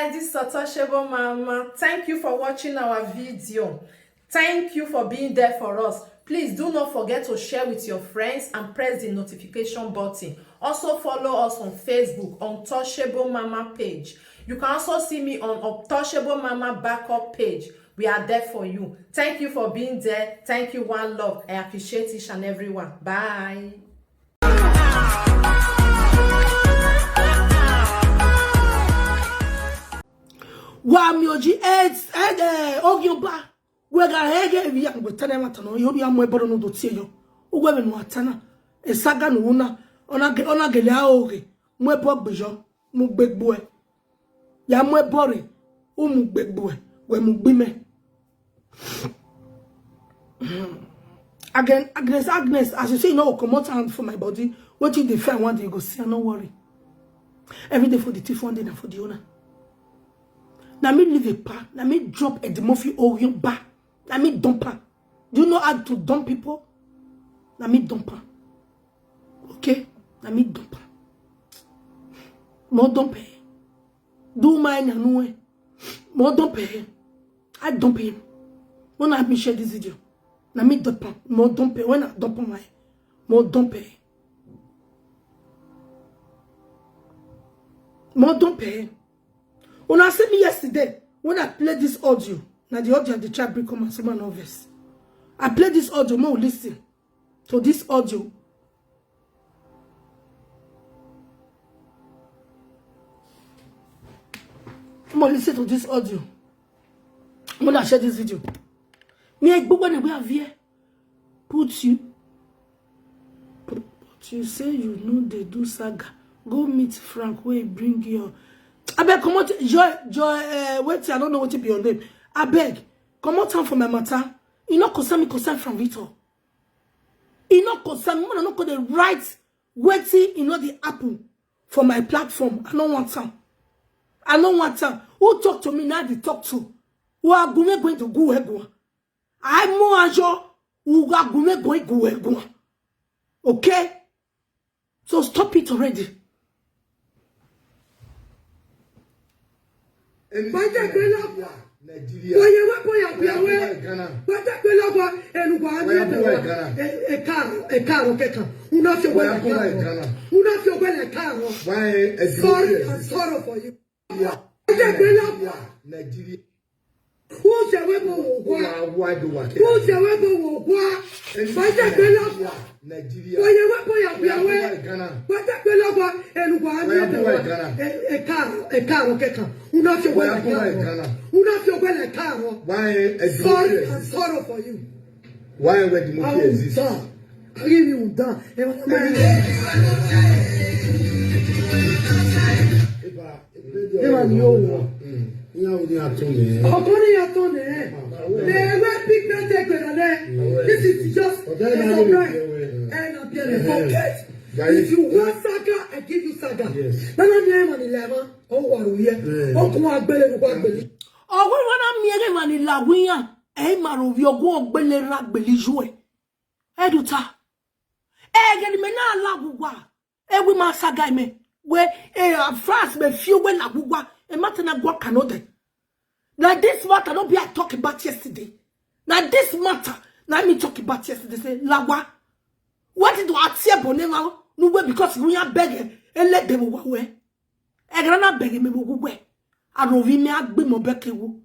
guys, this is Otoshebo Mama. Thank you for watching our video. Thank you for being there for us. Please do not forget to share with your friends and press the notification button. Also follow us on Facebook on Otoshebo Mama page. You can also see me on Otoshebo Mama backup page. We are there for you. Thank you for being there. Thank you, one love. I appreciate each and everyone. Bye. Wa mioji ogyoba we ga hege bi am gotane mata no yo bi am ebodo no dotie yo ugwe be no atana esaga no una ona gele a oge mu ebo gbejo mu gbegbo e ya mu ebore o mu gbegbo e we mu gbime again Agnes, as you say, you know, come out hand for my body. What you defend one day you go see, no worry. Every day for the thief, one day and for the owner. Now me leave a pa. Now me drop a demorphy or your bar. Now me dump her. Do you know how to dump people? Now me dump her. Okay? Now me dump her. More dump her. Do mine and no way. More dump her. I dump him. When I have me share this video. Now me dump her. More dump her. When I dump her, more dump her. More dump her. When I said me yesterday, when I played this audio, now the audio the chat become as someone obvious. I played this audio, more listen to this audio. More listen to this audio. When I share this video. Me when we have here, put you. But you say you know they do saga. Go meet Frank where he bring your. I beg, come out, Joy, wait, I don't know what to be your name. I beg, come out time for my matter. You not concern me, concern from Vito. You not concern me, I not got the right waiting, you know, the apple for my platform. I don't want time. I don't want time. Who talk to me now? They talk to. Who are going to go? I'm more ajo. Who are going to go? Okay? So stop it already. Nigeria. Oye wa boya biawe. Bata pela kwa eluwa ni e caro kekan. Una fi ogbe le caro. Sorry, I'm sorry for you. Nigeria. Who se we bo wo kwa? Who se we bo wo kwa? Bata pela Nigeria. Oye wa boya biawe. Bata pela kwa eluwa ni e caro kekan. Una fi ogbe le caro. Sorry, I'm sorry for you. Why would the movie exist? I give you down. This is just a surprise. And I'm getting forget. If you want saga, I give you saga. Yes. Then I'm here on 11. Oh, what are we here? Oh, come on, belly. Oh, we want to make it when it's la wiya. Eh, maro, we go belly rag belly joy. Eh, do ta. Eh, get me na la bugwa. Eh, we ma saga me. We France me few when la bugwa. Eh, matter na gwa kanode. Now this matter don't be I talk about yesterday. Now this matter, now me talk about yesterday. Say lawa. What did I say bonema? No way because we are begging and let them away. I gonna beg me away. I don't me agbe mo bekewu.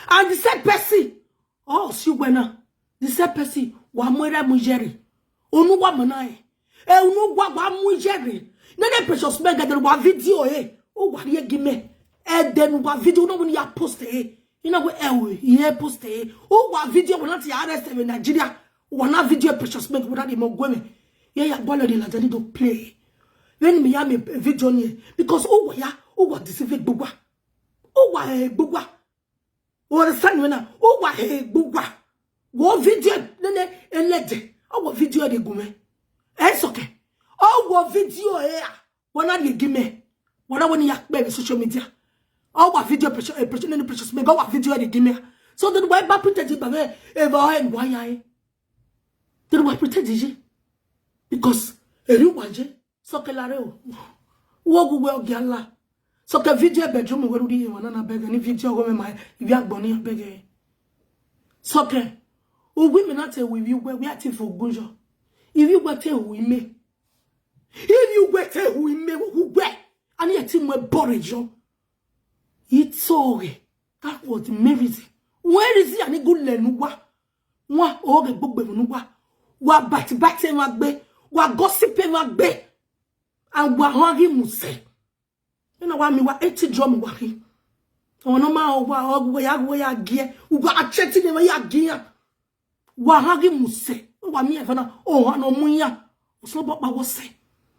And the said person, oh, si wena. The said person, wa mwera mujeri. Onu wa manae. Onu wa mujeri. Nene precious mega de wa video o wa ye gime. Den wa video no when ya post You know we ye post o wa video when ya arrest in Nigeria. Wana video precious mega without the mo gweme. Yeah, ball de la do play. When me ya me video ni because o wa deceive gbugwa. O wa gbugwa. O understand me now? O wa gbugwa. Wo video nene elede. O wa video de gume. It's okay. O wa video wana de gime. Wana woni ya be social media. O wa video precious mega wa video de gime. So the way ba pretend ba me e ba en wa ya e. The way pretend because eri waje so kelare o. Wo gugwe ogiala. So que video bedroom we rudi wana na beg ni video go me my if you agboni beg. So que o we me not we we ati for gunjo. If you go tell we me. If you go tell we me who we and yet him we borage. It's all that was merit. Where is he any good lenuwa? Wa o ge gbogbo nuwa. Wa bati wa gbe, wa gossip wa gbe. And wa hangi muse. You know what me wa 80 drum wa hi. Ono ma wa ya gie. Uga acheti ne ya gie. Wa hangi muse. Wa mi e fana o no munya. So bo pa wo se.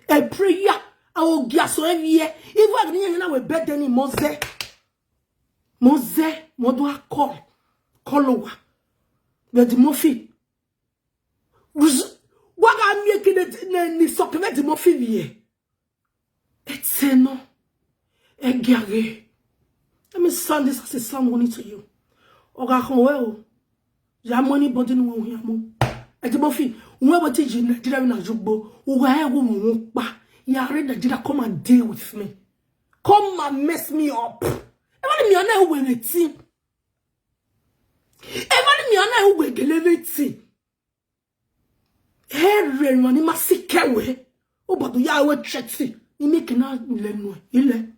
E prayer I will get so every year. If I didn't know we better than Mose. Modua call. The Mofi. What I'm making it ni supplement the Mofi vie. It's no. Egare. Let me send this as a sound to you. Oga konwe. Ya money body no wo yamu. E the Mofi. Unwe what teach Nigeria na jugbo. Uga he wo mo pa. Ya read Nigeria come and deal with me. Come and mess me up. Everybody me on who will team. Everybody me on who will deliver team. Every money must see carry. Oh, but ya will chatty. You make na ile ile.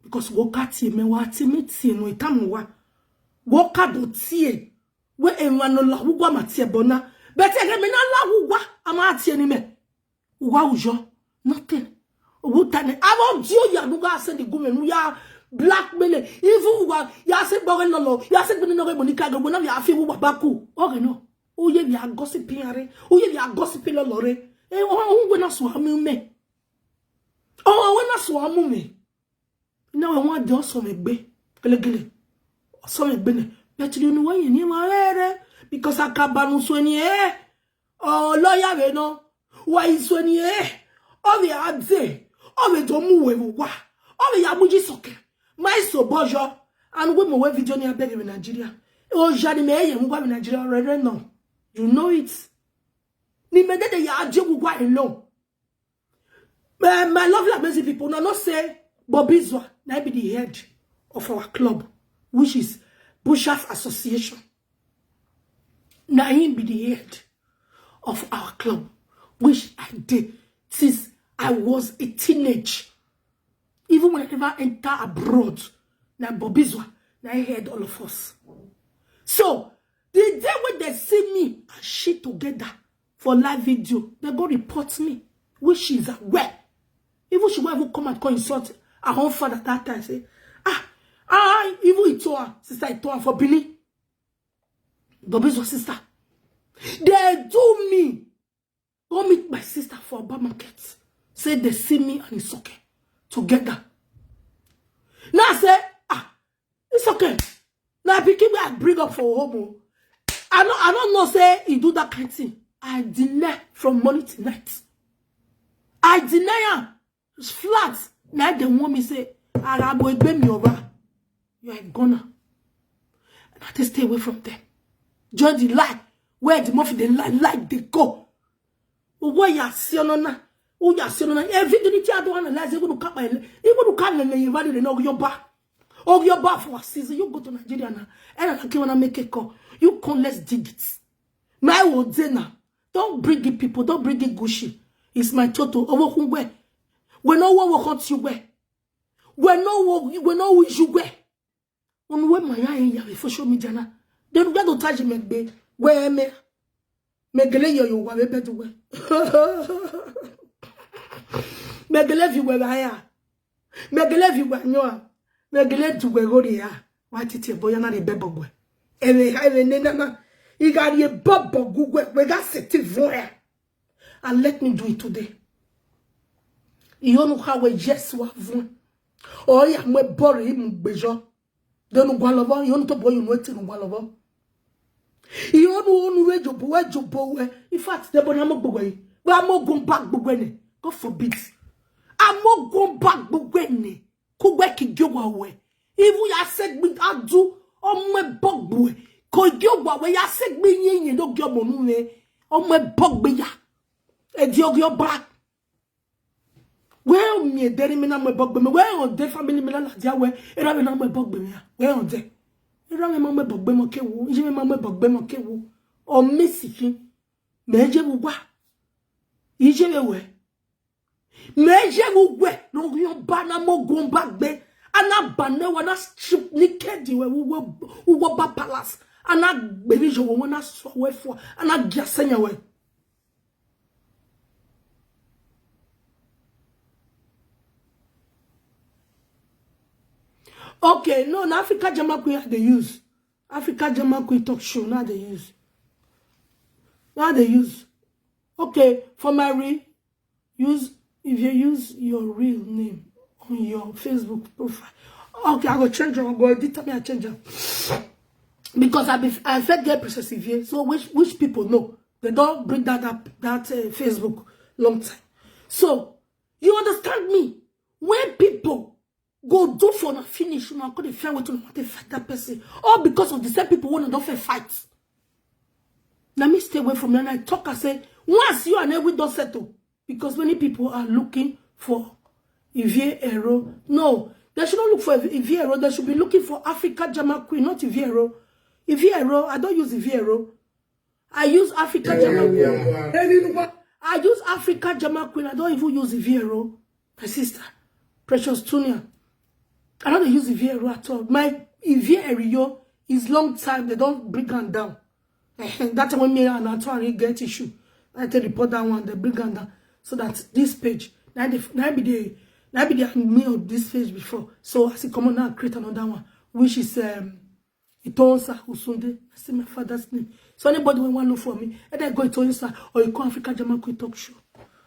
Because wokati me wati me tie no itamuwa. Woka do tie. We enwa no la wugwa matie bona. Bete ge me na la wugwa ama atie ni me. Uwa ujo. Nothing. Wutane. Abo dio ya nuga send the gumen ya blackmail. Even wa ya se bogen lolo. Ya se bini no monika go na ya afi wu baku. Okay no. Oye bi a gossiping are. Oye bi a gossiping lolore. Eh o we na so amu me. Oh we na so amu me. Now I want do so me gbe. Gele. So me gbe ne. But you know why you ni ma rere because akabanu so ni oh lawyer we no. Why so ni Ovi adze, ovi domu wewa, ovi yamuji soke, my so bojo, and we mo video ni abeg in Nigeria. O jani me ye mugwa in Nigeria already no. You know it. Ni me de ya aje mugwa alone. My lovely amazing people, now not say Bobby Zwa, now be the head of our club, which is Bushers Association. Now him be the head of our club, which I did since I was a teenage. Even when I never enter abroad, now Bobby Zwa, now I heard all of us. So, the day when they see me and she together for live video, they go report me, which is aware. Even she will ever come and insult her own father that time, say, even it told her, sister, it told her for Billy. Bobby Zwa sister. They do me. Go meet my sister for Obama market. Say they see me and it's okay. Together. Now I say, it's okay. Now because I bring up for homo. I don't know say he do that kind of thing. I deny from morning to night. I deny her. It's flat. Now they want me say, Arabo egbe mi over. You are a goner. And I just stay away from them. Judge the lie. Where the muffin they lie they go. Why ya sionona? Oh ya sionona? Every day I don't analyze. You go to cut my. You go to cut my. You value the no your bar. Oh your bar for a season. You go to Nigeria now. And I can't wanna make a call. You come let's dig it. My old dinner. Don't bring it people. Don't bring it Gucci. It's my total. Over who where? We know what will haunt you where. We know what you where. On where my eye for show me jana. Then we don't touch me be where me. Megele yo wa be do we. Megele fi we ba ya. Megele fi wa nyo. Megele tu we go ya. Wa titi boya na de bebogwe. Ele ne na. You got your bubble Google. We got sitting there. And let me do it today. You know how we just wavun. Oh yeah, me bury him bejo. Don't go love. You know to boy you know to go love. You know we jobo. In fact, the boy am go away. But I'm not going back bugwene. God forbid. I'm not going back bugwene. Ko gbe ki gyo away. Even ya said me adu o me bogwe. Ko gyo away ya said me yin do gyo monu ne. O me bogbe ya. E di ogyo back. Where me deri me na me bogbe me where on de family me la dia we era me na me bogbe me where on de era me me bogbe mo kewu je me me bogbe mo kewu o mesiki me je bu wa ije we me je bu we no yo ba na mo gon bagbe ana bane wana strip naked we wo ba palace ana gbe jo wo na so we fo ana gya senya we. Okay, no, in Africa Jama Queen they use. Africa Jama Queen talk show, now they use. Now they use. Okay, for my real, if you use your real name on your Facebook profile. Okay, I go change it, I go edit me, I change it. Because I fed get Princess Ivie, so which people know. They don't bring that up, that Facebook long time. So, you understand me? When people go do for na finish, you know, go the fair way to not fight that person. All because of the same people want to don't fight. Let me stay away from them. I talk, I say, once you and I we don't settle. Because many people are looking for Ivie Ero. No, they should not look for Ivie Ero. They should be looking for Africa Jama Queen, not Ivie Ero. Ivie Ero, I don't use Ivie Ero. I use Africa Jama Queen. I use Africa Jama Queen. I don't even use Ivie Ero. My sister, Precious Tunia. I don't use Ivie Ero at all. My Ivie Ero is long time. They don't bring them down. That's when me and Antoine get issue. I tell report that one. They bring them down so that this page. Now be me on this page before. So I see come on now create another one, which is Itonsa Usunde. I see my father's name. So anybody will want to look for me, and then go Itonsa or you call Africa Jama Queen talk show.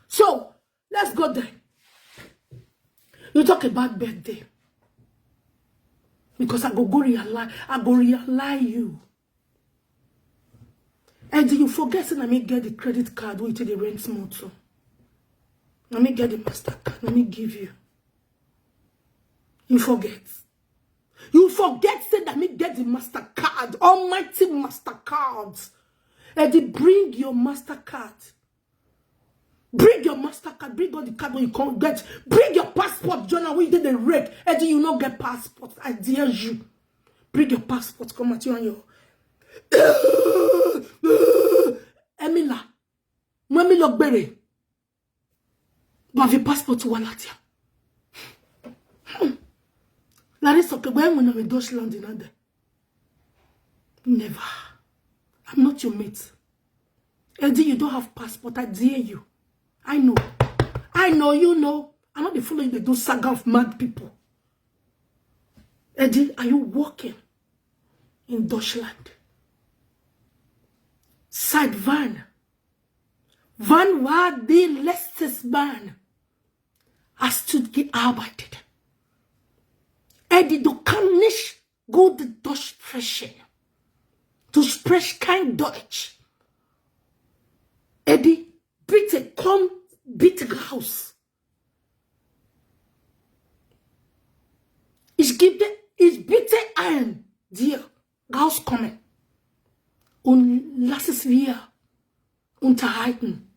So let's go there. You talk about birthday. Because I go realize you. And you forget that I may get the credit card which the rent motor. Let me get the MasterCard. Let me give you. You forget. You forget that I may get the MasterCard. Almighty MasterCard. And bring your MasterCard. Bring your MasterCard, bring all the card when you can't get. Bring your passport, Jonah, when you did the wreck. And you not get passport. I dare you. Bring your passport, come at you and your Emila. Mwemi Logbere. Go have your passport to Walatia. Larissa, when we know in Deutschland in other. Never. I'm not your mate. Eddie, you don't have passport. I dare you. I know. I know, you know. I'm not the fool they do saga of mad people. Eddie, are you walking in Deutschland? Side van. Van war die letztes Bahn. Hast du gearbeitet? Eddie, du kannst nicht gut Deutsch sprechen. Du sprichst kein Deutsch. Eddie, bitte komm bitte raus. Ich bitte ein dir rauskommen und lass es wir unterhalten.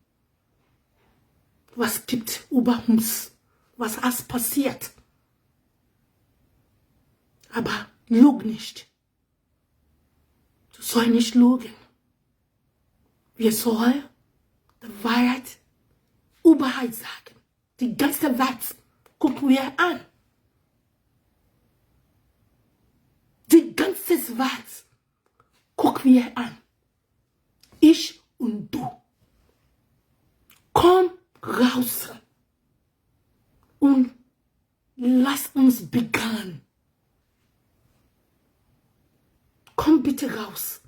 Was gibt über uns? Was ist passiert? Aber lüg nicht. Du sollst nicht lügen. Wir sollen die Wahrheit Wahrheit sagen. Die ganze Welt gucken wir an. Die ganze Welt gucken wir an. Ich und du. Komm raus und lass uns beginnen. Komm bitte raus.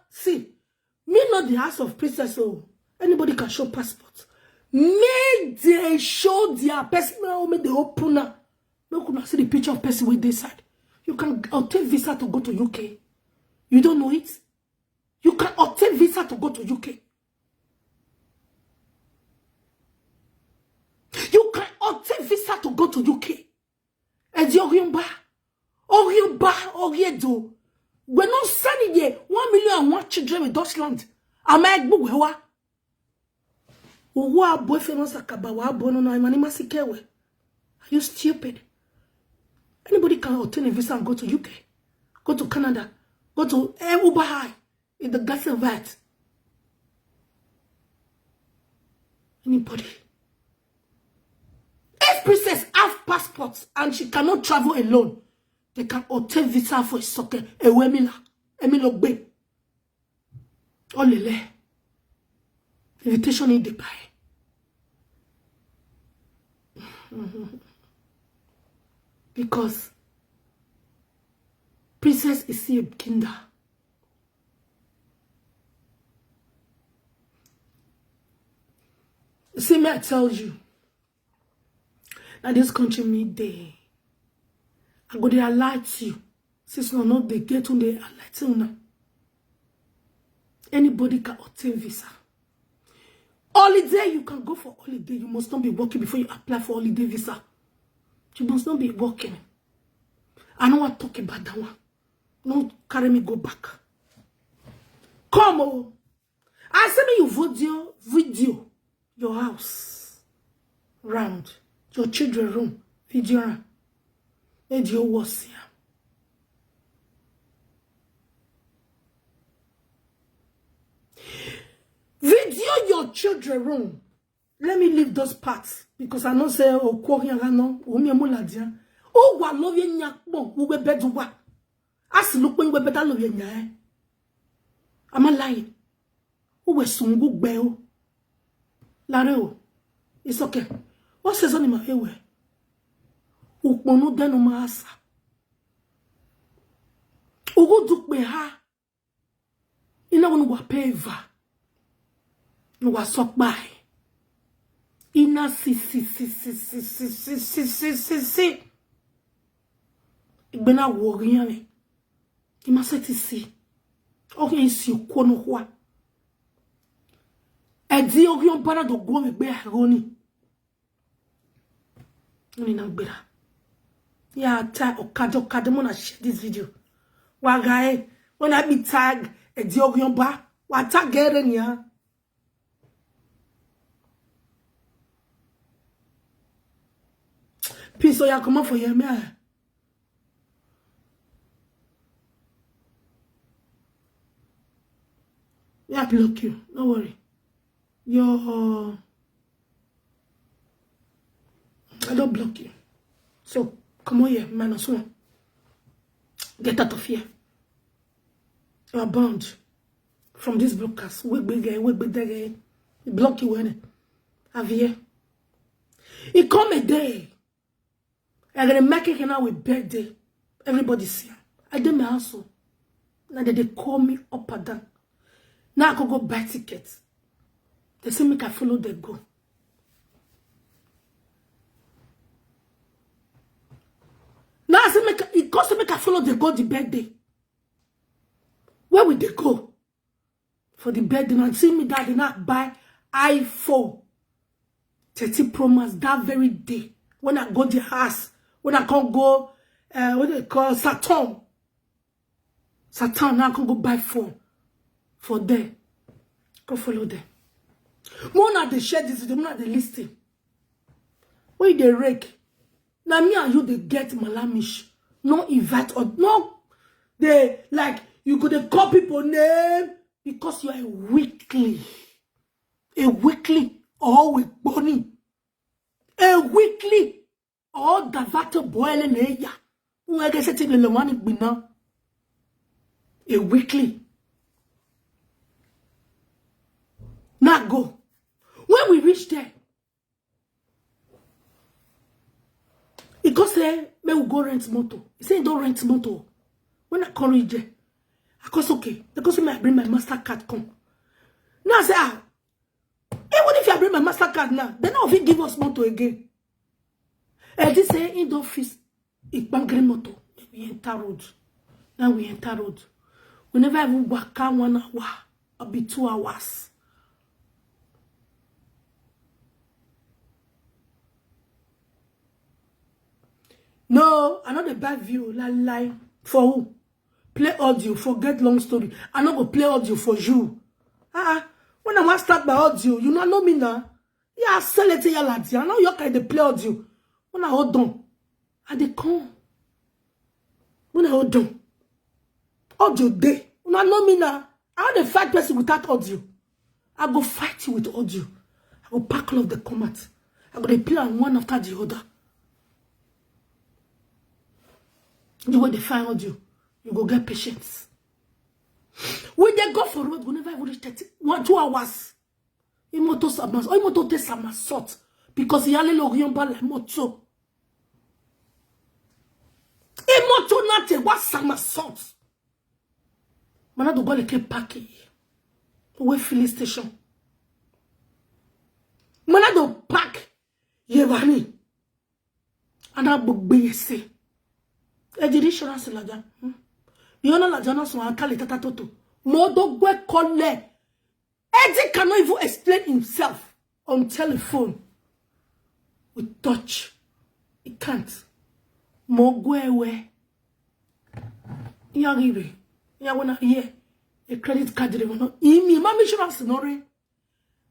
See, me not the house of princess, so anybody can show passport. May they show their personal, may they open up. No, could not see the picture of person with this side. You can obtain visa to go to UK. You don't know it? You can obtain visa to go to UK. You can obtain visa to go to UK. And the Orioba, we're not sending ye 1 million and 1 children in Deutschland. I'm a boy. Wa boyfriend was akaba wa bono na imani masikewe. Are you stupid? Anybody can obtain a visa and go to UK, go to Canada, go to Uber High in the gas and VAT. Anybody. If princess have passports and she cannot travel alone, they can obtain visa for a soccer. Emilo Gbe. Olele. Invitation in Dubai. Because princess is a kinder. See me, I tell you. Now this country midday. I go there alert you. Since no they get on the alert you now. Anybody can obtain visa. Holiday, you can go for holiday. You must not be working before you apply for holiday visa. You must not be working. I know what talk about that one. Don't carry me go back. Come on. I send me your video, your house, round, your children room, video, video was here. Video your children room. Let me leave those parts because I know say o ko yan no o mi mo ladian. O wa lo ye nyakpo wo be bedu wa. Asilu pe we beta lo ye nya. Am I lying? O we sungu gbe o. Lare o. It's okay. What says on my ewe? Uponu denu ma asa. Ogo dukbe ha. Ina wonu wa peva. No was so by. Ina si. Ik ben nou worrying. Je mag het si. Ook eens je kon nog wat. En die ook je bijna door gewoon bij Roni. Oni na gbera. Ya ta okado mo na share this video. Wa guy when I be tag e di ook je ba. Wa tag geren ya. Puis so ya comment for you me. Yeah, block you. Don't worry. I don't block you. So come on here, -1. Get out of here. You are banned from this broadcast. We block you when have here. It come a day. I'm gonna make it now with birthday. Everybody's here. I did my hustle. Now they call me up and down. Now I could go buy tickets. They say make I follow them go. Now I say it costs make I follow them go the birthday. Where would they go? For the birthday and see me that they not buy iPhone 30 Pro Max that very day. When I go the house, when I can't go, what they call Saturn, now I can go buy phone for them. Go follow them. More now they share this video, more now they listen. When they rake, now me and you they get malamish, no invite or no, they like you could call people name because you are a weekly or with Bonnie. A weekly or Gavato boil in a ya. Who I guess it in the money be now. A weekly. Now go. When we reach there, it goes say, may we go rent motor. He say don't rent motor. When I come reach there, I goes okay. They go say may I bring my MasterCard come. Now I say even if I bring my MasterCard now, they don't even give us motor again. And they say in the office, it bangre motor. We enter road. Now we enter road. We never even work 1 hour or be 2 hours. No, I know the bad view. Lie. For who? Play audio. Forget long story. I not go play audio for you. When I want start my audio, you know me now. Yeah, sell it to your lads. I know you kind of play audio. When I hold on, I dey come. When I hold on, audio day. You know me now. I want to fight person without audio. I go fight you with audio. I go pack all of the combat. I go dey play one after the other. You go dey find audio. You go get patience. When they go for road, we never even reach 2 hours. Imoto samas, or imoto te samasot. Because he allait l'orient ba la moto. Imoto na te wa samasot. Mana do go le ke paki. We filling station. Mana do pack. Yevani. Ana bugbe yese. Insurance la jan. You know la jana son akale tata toto. Modo gwe kole. Eddie cannot even explain himself on telephone. With touch. He can't. Mogwewe. Yarive. Yawana here. A credit card driver. Imi. Mami insurance nore.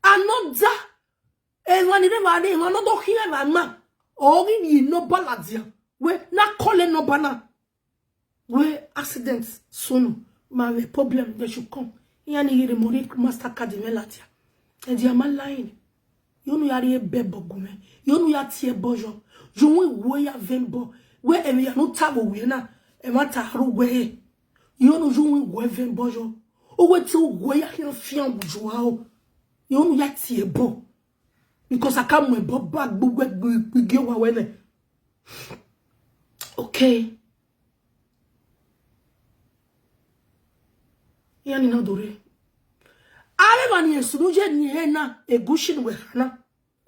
Another. And when you never name, another here, man. Ori yi no baladia. We na call no bana. We accidents soon. Ma we problem they should come. Yani yiri mori Mastercard melatia. E di ama line. You know yari e bebo gume. You know ya tie bojo. You we ya vembo. We e ya no tabo we na. E mata haru we. You know you we vembo jo. O we ti we ya hin fian bujo o. You know ya tie bo. Because I can't move back bugwe. Okay. Yani na dore. Ale mani esunuje ni hena e gushin we hana.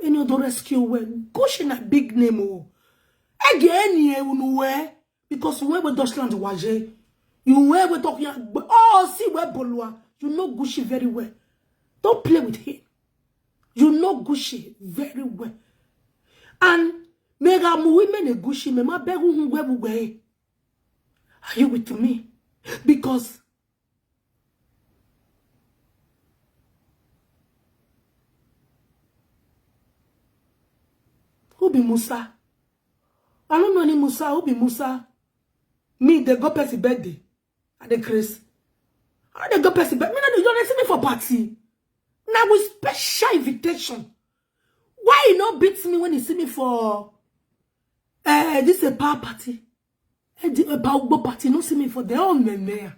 Any other rescue we gushin a big name o. Again ye unwe because we were Deutschland waje. You were talking oh see we bolwa. You know Gushi very well. Don't play with him. You know Gushi very well. And mega women a Gushi me ma begu ngwe. Are you with me? Because who be Musa? I don't know any Musa. Who be Musa? Me, they go past the birthday. At the Chris. I they go past the birthday. Me, don't see me for party. Now with special invitation. Why you not beat me when you see me for this is a power party? A power party, no see me for their own men.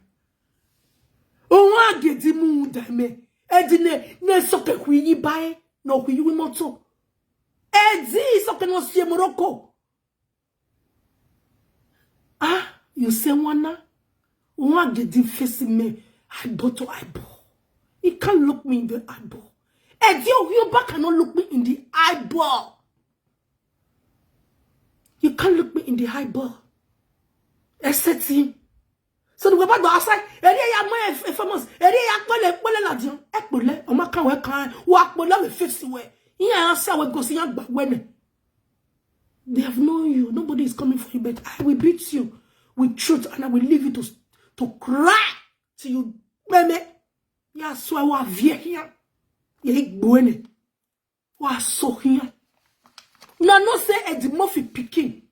Oh, I get the moon, dame. Ne soke kwi buy no kwi wi moto. Soke no sie Morocco. Ah, you say one get the face me eyeball to eyeball. He can't look me in the eyeball. Your back cannot look me in the eyeball. You can't look me in the eyeball. Except him. So the back outside. Ya famous. Pole la dion. Pole. O ma kan we kan. Wa pole we face we. Here answer we go see yan back when. They have known you. Nobody is coming for you, but I will beat you with truth and I will leave you to cry till you meme. Ya so wa vie here. Ye buene. Wa so here. No say Eddie Murphy picking.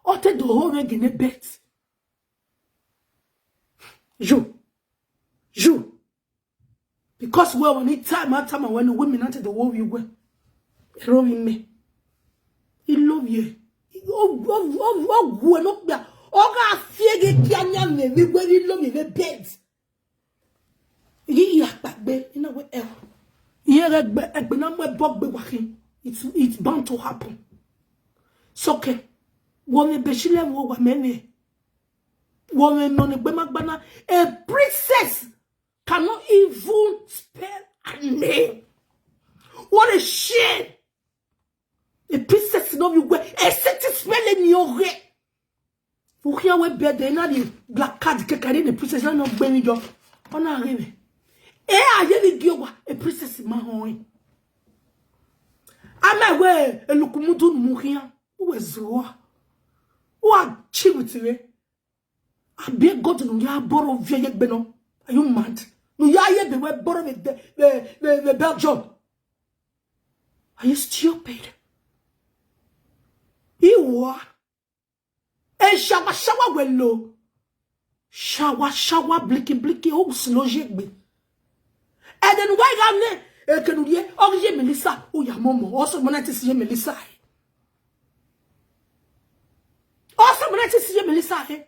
Ote do home gene bet. You. Because well, when it time when the women enter the war you were. He love me. He love you. Oh, no, yeah. Oh, God, fear get me. We will love me the bed. Yeah, back there, you know what else? Yeah, it's bound to happen. So, okay. Woman, Beshile, woman, a princess cannot even spell a name. What a shame! A princess know you go a certain spelling your head. For here we bear the black card carry the princess not baby job. On arrive. I really give a princess in my home. I'm away a look mutu muria. Who is Zoa? What chill with you? I be go to no ya borrow via beno. Are you mad? No ya ye be borrow the Belgium. Are you stupid? You are. E shower wello. Shower blicky oh slow jigbe. And then why gamne can you origin Melissa? Oh ya momo also monetise Melissa. Also monetise Melissa. And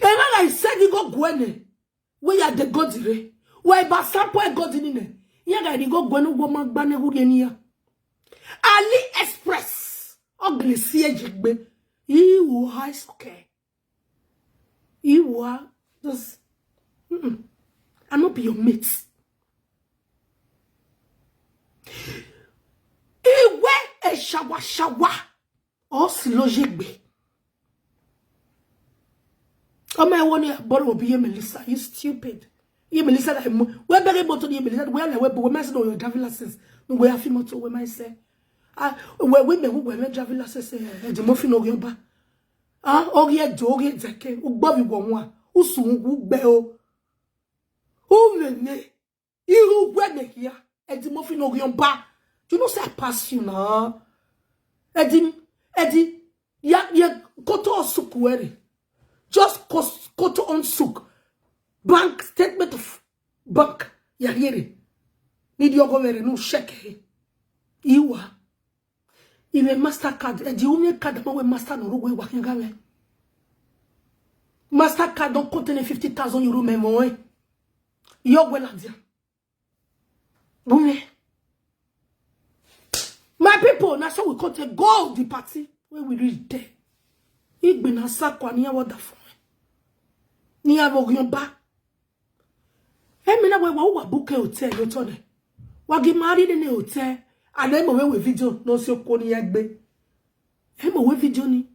I said you go gwene. Where are the gods re? Where ba sample god in ne? Yaga di go gwene woman bane hu Ali Express. Ugly siege. You are okay. You are just. I not be your mates. Iwe a shower. Or slow jigbe. Oh my one year, but will be Melissa. You stupid. You Melissa, we're very able to the Melissa. We must know your driving license. We have him to we might say. We women who were driving license. The muffin no yomba. Orie doge zeke. Ubavi wamwa. Usungu beo. Mene. Iru wene here. The muffin no yomba. You know say I pass you now. Edi. Ya koto sukuere. Just koto on suk. Bank statement of bank. Ya here. Need your government no check. Iwa. Iwe Mastercard. Edi unye card ma we master no ruwe wakingawe. Mastercard don't contain 50,000 euro même. Yo well dia. Bune. My people, na so we contain go the party where we reach there. Igbe na sakwa ni awoda fun. Ni avogyon ba. Emina we wa book hotel yo to ne. Wa gi marry ni hotel. And then we video no so ko ni egbe. We video ni.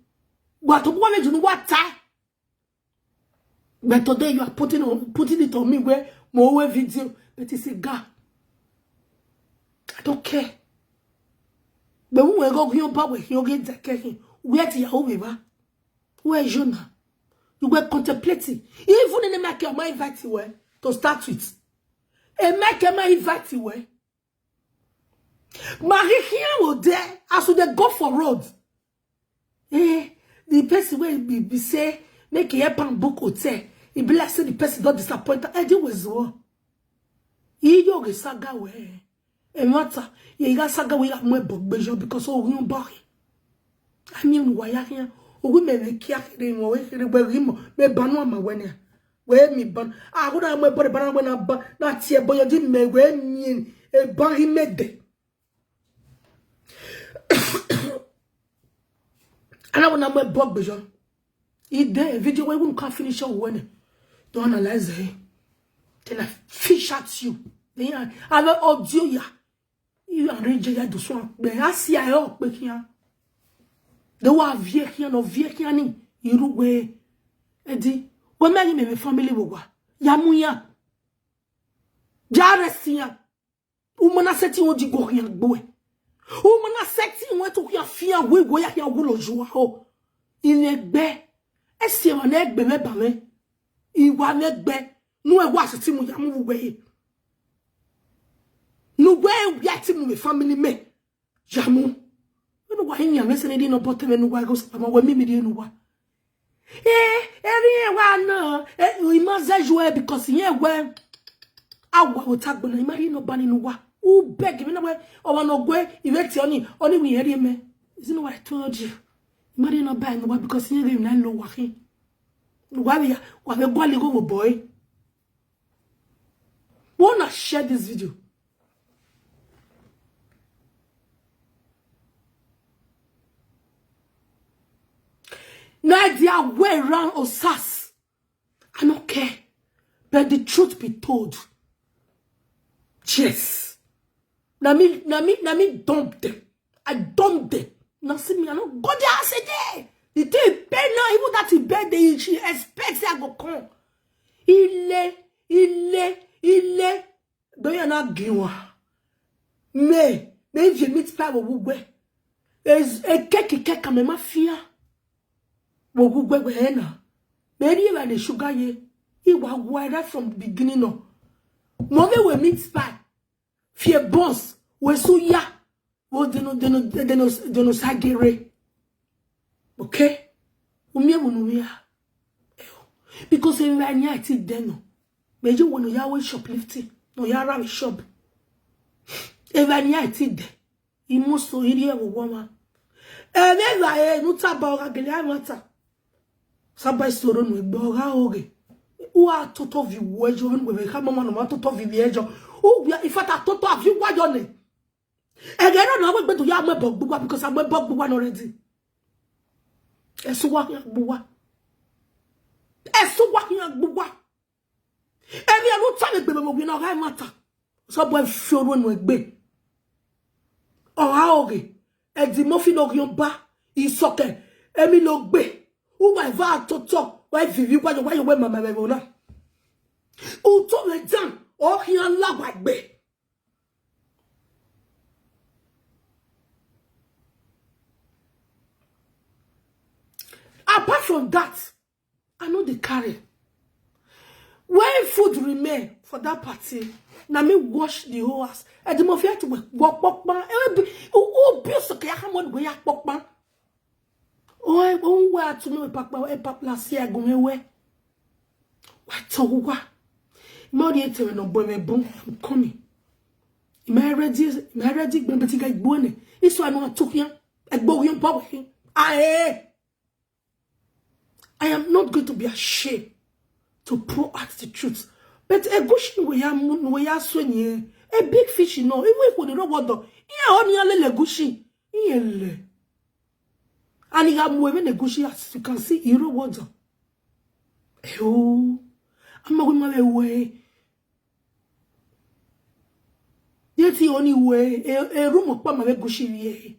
But to go me what time? But today you are putting it on me where more video. But it's a guy. I don't care. But when we go here back with you get the care. Where to your home? Where is Jonah? You were contemplating. Even in the market, my invite you to start with. A market, my invite you. Marie here was there as they go for road. The person will be say make a pan book hotel. He be like say the person don't disappoint. I do was one. He yoga saga way. And matter you got saga way like my book because oh you buy. I mean why here? Oh we me kia in way where him me banwa ma wenya. Where me ban? I would have my body ban when I ban not here but you didn't me where me a ban he made. And I want to Bob Bijon. If there a video where we can't finish your one, don't analyze it. Then I fish at you. Then I have audio ya. You are ready to do so. Then I see I up here. The one here no here ni. You way. Eddie, when my family will Yamuya. Jaresia. Umana seti oji go here boy. Umana seti went to fear we go ya wulo joa ho. Il egbe. Esi wa na egbe me ba me. Iwa na egbe. Nu e wa seti mu ya mu we. Nu we ya ti mu family me. Jamu. No wa yin ya me se ni no bote me nu wa go sa ma wa mi di nu wa. Eri wa no. We must jouer because here when awa o tagbo na imari no bani nu wa. Who beg me no way or no go event only we hear me. Isn't what I told you? Imari no buy no because you na low wahi. Why we go boy? Wanna share this video? Now they are way around Osas. I don't care. But the truth be told. Yes. Na me dump them. I dump them. Now see me, I don't go there, I say there. The thing pay now, even that he bed they she expects I go come. Il est. Don't you not give me if you meet pie wo we. Is a cake comme ma fia. Wogugwe na. Maybe when the sugar ye. It was right from the beginning no. Move we meat pie. Fear boss. We so ya. Wo deno sagere. Okay? Umye wunuya. Because in Rania it is deno. Meji wonu ya we shoplifting. No ya rawi shop. Rania it is de. Imo so iri ewo woman. Neva nuta ba ora gele amata. Saba soro no egbe ora oge. Uwa toto vi wejo nwe be ka mama no ma toto vi ejo. O bia ifata toto avi wajo ne. Egero no we gbe to ya mo bogbuwa because am bogbuwa already. Esu wa ya gbuwa. Esu wa ya gbuwa. Eri anu ta le gbe mo gbe na ora mata. So boy fi oro no egbe. Ora oge. Edi mo fi no yon ba isoke emi lo gbe u wa va toto wa vivi wa yo we mama me na u to le dan o yan la wa gbe. Apart from that, I know the carry. When food remain for that party, na me wash the whole house. Edi mo fi to work man. O bi so ke ya mo we ya pokpan. O wa to no pakpa e papla si agun ewe. Wa to wa. Mo di ete no bo me bon coming. Me ready gbe beti ga igbo ne. Iso anu atokian egbo yan power hin. I am not going to be ashamed to pour out the truth. But a gushi we ya sonye. A big fish, no. Even if we don't want to, only a gushi. And you have more than a gushi, as you can see, you know what? Oh, I'm going my way. That's the only way. A room of Pama gushi.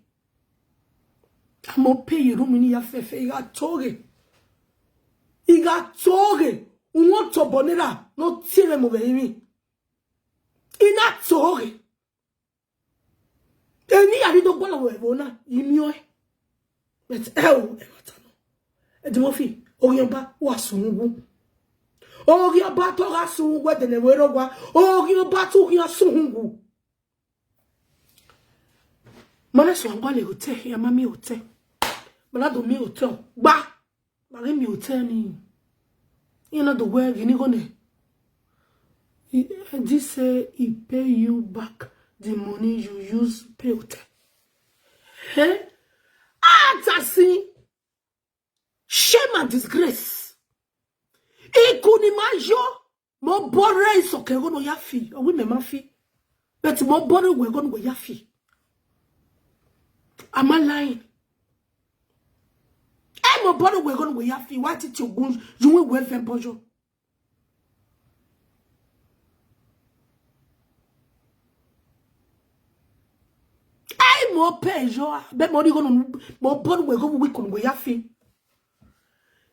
I'm going to pay you room in your face. You got toge. You got toge. Unwo to bonera no tire mo be mi ina tori eni ari do gbola we bona imi o but matano e mo fi oriamba wa sungu oriamba to ga sungu de ne wero gwa oriamba to ya sungu mana so ngwa le hotel ya mami hotel mana do mi hotel gba mari mi hotel ni. You know the word you need this say he pay you back the money you use pay hotel. Hey? That's shame and disgrace. E kuni majo mo bore so ke go no yafi. O we me mafi. But mo bore we go no yafi. Am I lying? Mo body we going we yafi what it you gun you we fe bojo ai mo pejo be mo di go mo body we go we kun we yafi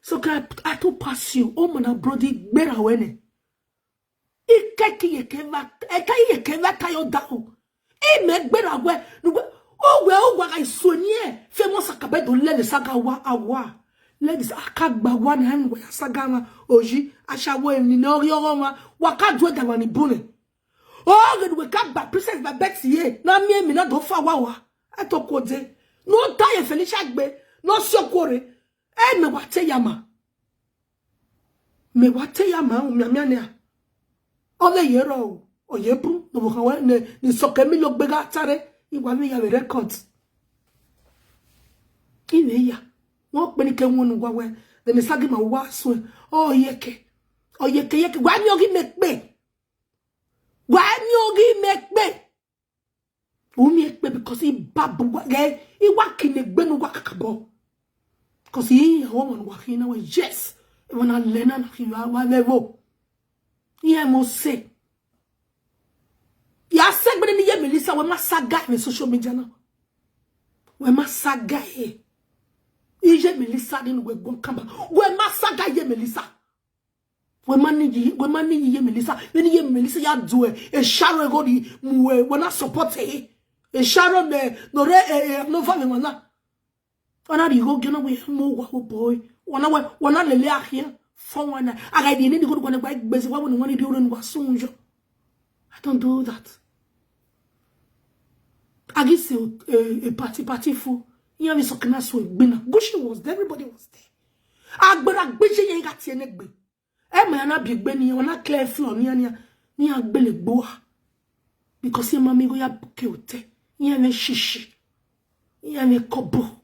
so can I to pass you o mana brody gbera we ne ikeki ye va kayo dawo e me gbera we oh well what I sonye famous akabedo le saga wa awa ladies akagba wa na we saga ma oji ashawo ni no ri oroma wa ka do da wani bune oh good we ka ba princess ba Betty ye na mi na do fa wa atokode no die Felicia gbe no sokore e me wate yama o mi ne ole yero o yebu no bo kan ni sokemi lo gbe ga tare iwa mi ya records ine ya won pe ni ke wonu gwa we de me sagi ma wa so o yeke gwa mi ogi me pe o mi pe because he babu ge iwa kine gbe nu gwa kakabo because he won wa kina we yes even a lena na kiwa wa level ye mo say ya segbe ni ye Melissa we masaga me social media na we masaga e ije Melissa ni we gon kamba we masaga ye Melissa we mani ye Melissa ni ye Melissa ya do e sharo go di we na support e sharo ne no re no fa me wana ona di go gena we mo wa boy wana lele ahia for one aga di ni go go na gba gbese wa woni woni di oro ni wa sunjo. I don't do that. I guess a party for you have so kana so gbina. Gushi was there, everybody was there. Agbara gbeje yen ga tie ne gbe. E ma na bi gbe ni wana clear floor ni agbele gbo. Because your mommy go ya buke ote. You have shishi. You have kobo.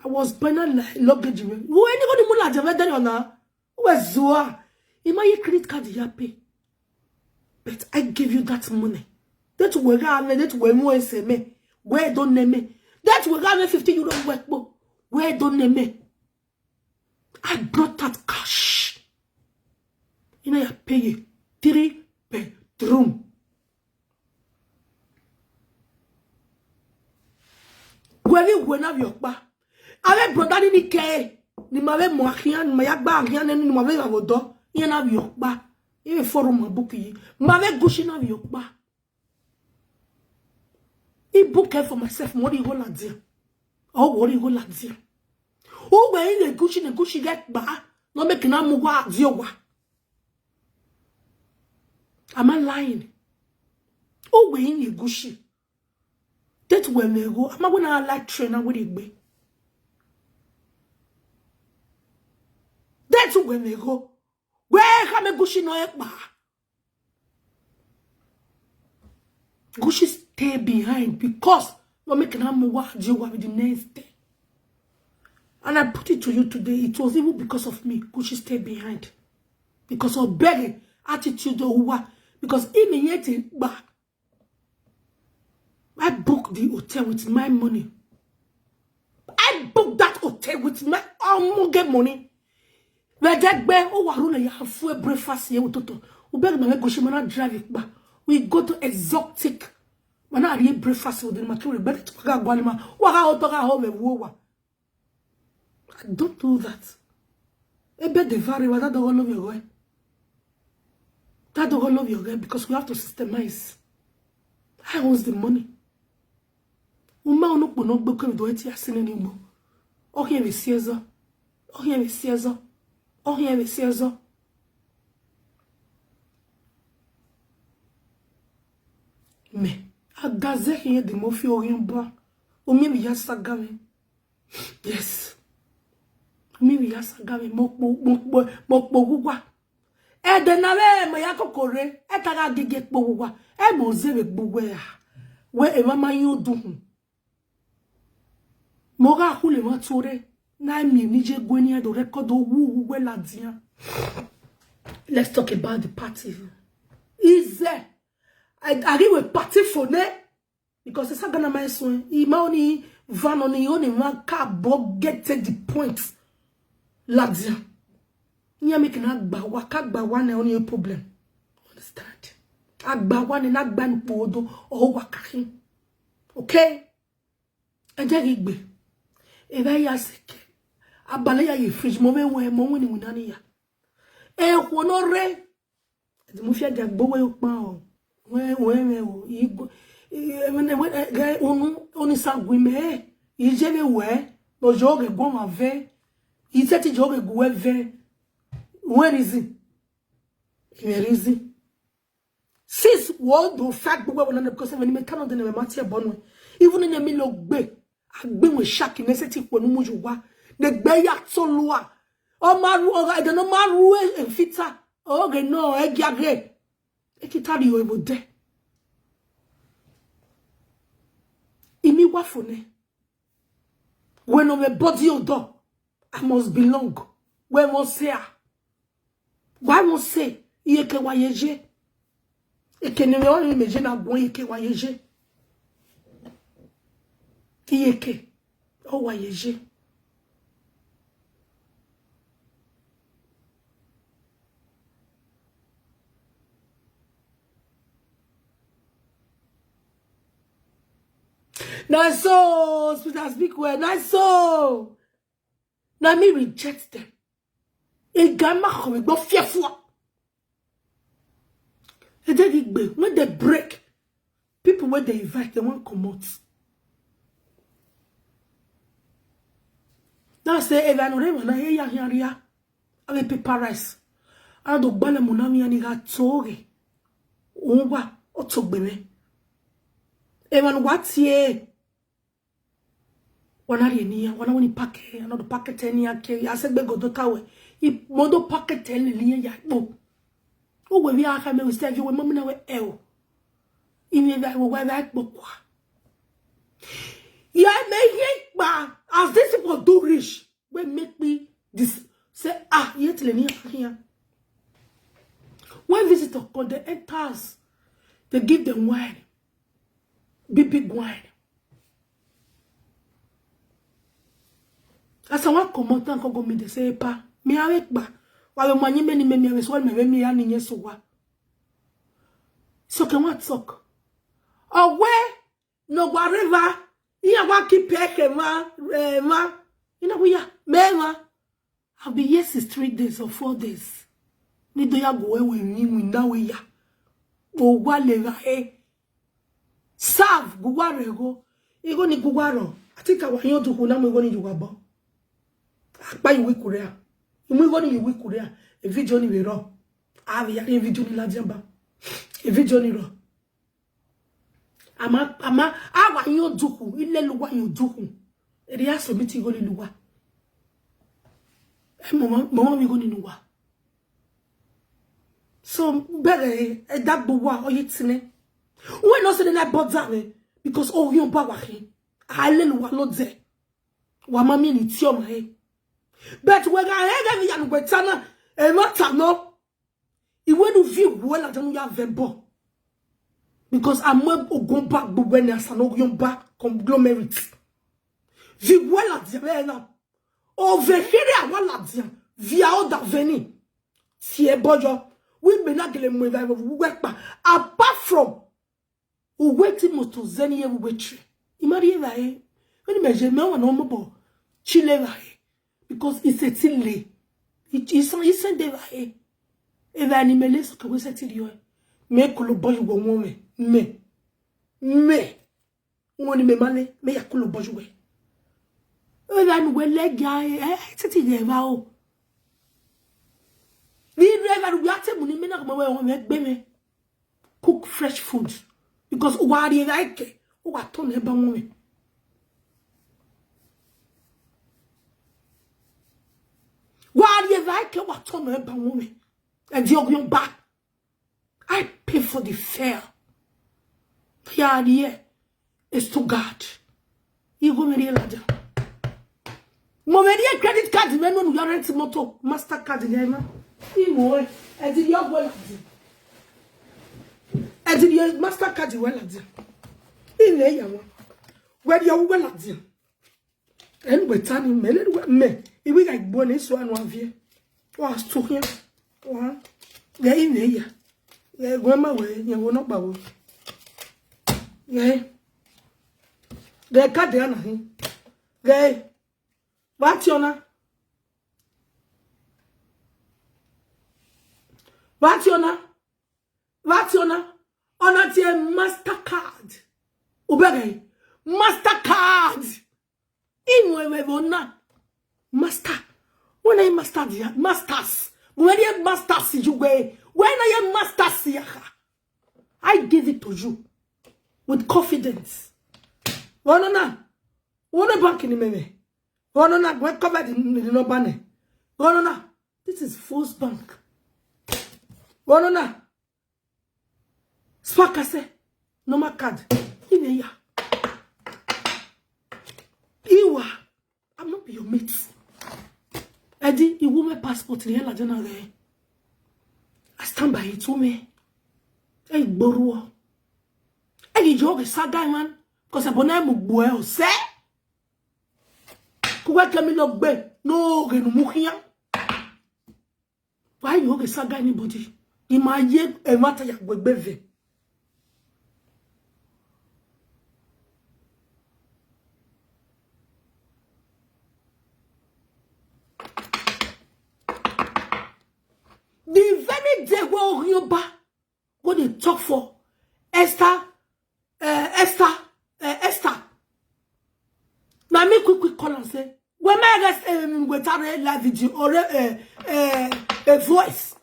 I was banana like luggage. Who anybody mula jave dani ona? Who was Zoa? You my credit card ya pay. But I give you that money. That we got that we more me. Where don't name me? That we got 50 euro work. Where don't name me? I brought that cash. You know I pay you 3 bedroom. When have your ba? Avec brother ni ke ni mave mo rien ni ma ba rien ni mave va vodo. Il na your ba. Il faut ma bouki. Mave gushi na your ba. I book for myself what you go la dire. Oh what you go la dire. Oh when le gushi get ba. No make na mu wa dio wa. Am I lying? Oh when le gushi. That's when they go. I'm going to like trainer with it be. That's when they go. Where can I Gushi no ekba? Gushi stay behind because no making a move with the next day. And I put it to you today. It was even because of me. Gushi stay behind because of begging attitude who because immediately back. I booked the hotel with my money. I booked that hotel with my own money. We get back. Oh, waruna ya full breakfast here with toto. We beg my goshi mana drive it back. We go to exotic. Mana ari breakfast with the material. Beg to ga gwalima. Waka otoka home wowa. I don't do that. I bet the vary was that don't love your guy. That don't love your guy because we have to systemize. I owns the money. Uma ono pono gboko do eti asene ni mo. O here we siezo. O here we siezo. O here we siezo. Me agaze here de mo fi orin ba. O mi ya sagame. Yes. Mi ya sagame mo gugwa. E de na we mo ya kokore. E taga gige gugwa. E mo zewe gbugwe ya. We e mama yudu. Moga hule matore na mi nije gwenia do record wu la dia. Let's talk about the party. Is there? I agree with party for ne because it's gonna my son. He money van on the only one car bog get to the point. La dia. Nya make na gba wa ka gba wa na only problem. Understand? Agba wa na gba npo odo o wa kakin. Okay? Ejegigbe. Eva ya seke abale ya ye fridge mo woni munani ya e honore di mo fi aga gbowo yo pa o we o igbo ga oni sangui me ijele we no joge gon ave iteti joge guwe ve where is it? Where is it? Sis wo do fact gbowo wona because when me cannot na me matie bonwe even in me lo gbe agbenwe shaki neseti ponu mujuwa de gbeya tolua o maru o ga de no maru e fita o ge no e giagre e kitari o ebode imi wa fone when on the body odor I must belong when must say why must say iye ke wa yeje e ke ne o meje na bon iye ke wa yeje Iyeke, oh wayeje. Nice so, speak speak well. Nice so. Now me reject them. E gamma come go fearful. E dey gbe when they break, people when they invite they won't come out. Now say eva no rema na he ya hiaria. Ave paper rice. Ana do gbale mo na mi ani ga toge. Unwa otogbeme. Eva no watie. Wana rienia, wana woni packet, ana do packet eni ake. Asegbe godo tawe. I modo packet eni liye ya bo. O we vi aka me we stay we mama na we eo. Imi va we va kwa. Yeah, make ba as this people do rich, we make me this say yet le ni here. When visitor come, the enters, they give them wine, big wine. As I want come out and go me, they say pa me awake ba. While money many me me so me ani yeso wa. So can what talk? Away no whatever. Iya wa keep ma you know we are mema. I'll be here 3 days or 4 days. Ni do ya go we ni na we ya. O wa le ra serve guware go. Igo ni guwaro. Atika wa yon to na mo go ni yuwabo. Apa iwe kurea. Imu go ni iwe kurea. E video ni we ro. Ave ya video ni la jamba. E video ni ro. Ama awa yon duku. Ile luwa yon duku. Eri aso biti go ni luwa. Mama mi go ni luwa. So better that bowa or yitine. We no say na bother me because oh yon ba wa he. Hallelujah lo de. Wa mami ni ti o ma he. But we ga he ga mi betana e mata no. Iwe nu vi wo la dan ya vembo. Because I'm ogun back buwe ni asano yon back conglomerate. Vi wo la de na. Over here a la de via o da veni. Si e bojo we may not get a move work apart from who waiting to Zenia witchery. Imagine that when you measure no one normal chile because it's a tilly. It is a day. If animals can we say to you, make a boy woman, me, one me money, me a cool boy. If I'm well leg guy, it's a day. Cook fresh food because what do you like? What ton eba woman? What do you like? What ton eba woman? And you're back. I pay for the fare. The idea is to God. You go me later. Momedia credit card, men on your rent motor, Mastercard, yema. Imo, I did your well. I did your Mastercard well at them. In there, where you're well at them. And we're turning me. If we like bonus one of you, was to him. They're in there. They're grandma way, you will not bow. Yea, they cut down on him. They, what's your name? What's your name? What's your name? On a Mastercard. Ubere. Mastercard. Inwe Master. When I master dia masters. When I masters you way. When I masters I give it to you with confidence. Wanna bank in me. Wanna we covered in no banner. Wanna this is First Bank. Wanna Swakase normal card. Ineya. Iwa. I'm not your mate. Eddie, you want my passport here, la jana there. I stand by it to me. Hey, Boruo. Hey, you saga man. Cause I bonai mugbuel, say. Kuwa kami log be. No, genu mukia. Why you saga anybody? Imaye e mata ya gwebeve. The very day where you back, what they talk for Esther. Now me quick call and say, we make we tare la video or a voice.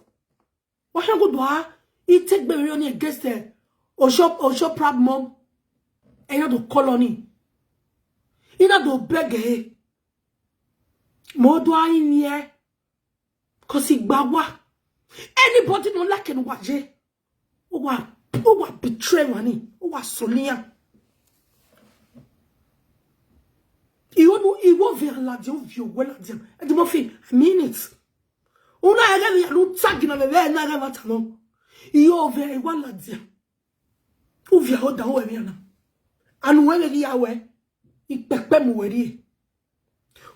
What you go do? It take baby on against or shop proud mom. And you do colony. You do beg more do I in here? Cause he bawa. Anybody no like and watch it. Who betray money? Who was Sonia? Il va vers la Dieu, vieux, voilà Dieu. Et tu m'as fait, I mean it. On a rêvé à l'autre sac dans le verre, n'a rien à t'anon. Il va vers, voilà Dieu. Ou vient au daou et bien. Anoué le Yahweh. Il peut pas mourir.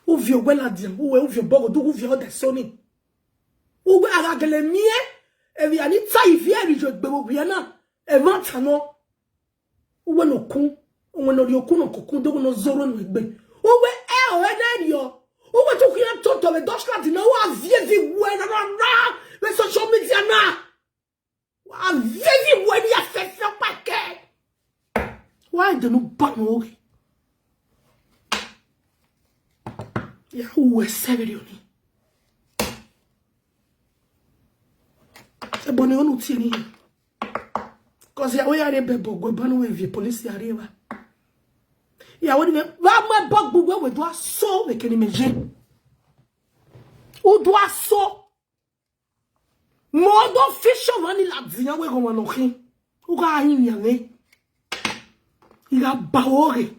Ou vieux, voilà Dieu. Ou vieux, bordeaux, ou vieux, des sonnées. Ou bien, à la mienne, et bien, il ça, il vient, il joue de bien. Et maintenant, ou no kun, ou no yo kun no kokun do no zoro no egbe. Ou we na yo. Ou we to kuya toto le Deutschland na wa vievi we na le social media na. Wa vievi we ya fait paquet. Why do no ban no? Ya we serio ni. Se boni onu ti ni. Cause ya we are bebo go banu we vie police ya riva. Ya we va ma bog bugo we do so we can imagine. O do so. Modo fisho mani la dia we go manokin. O ga yin ya we. Iga baore.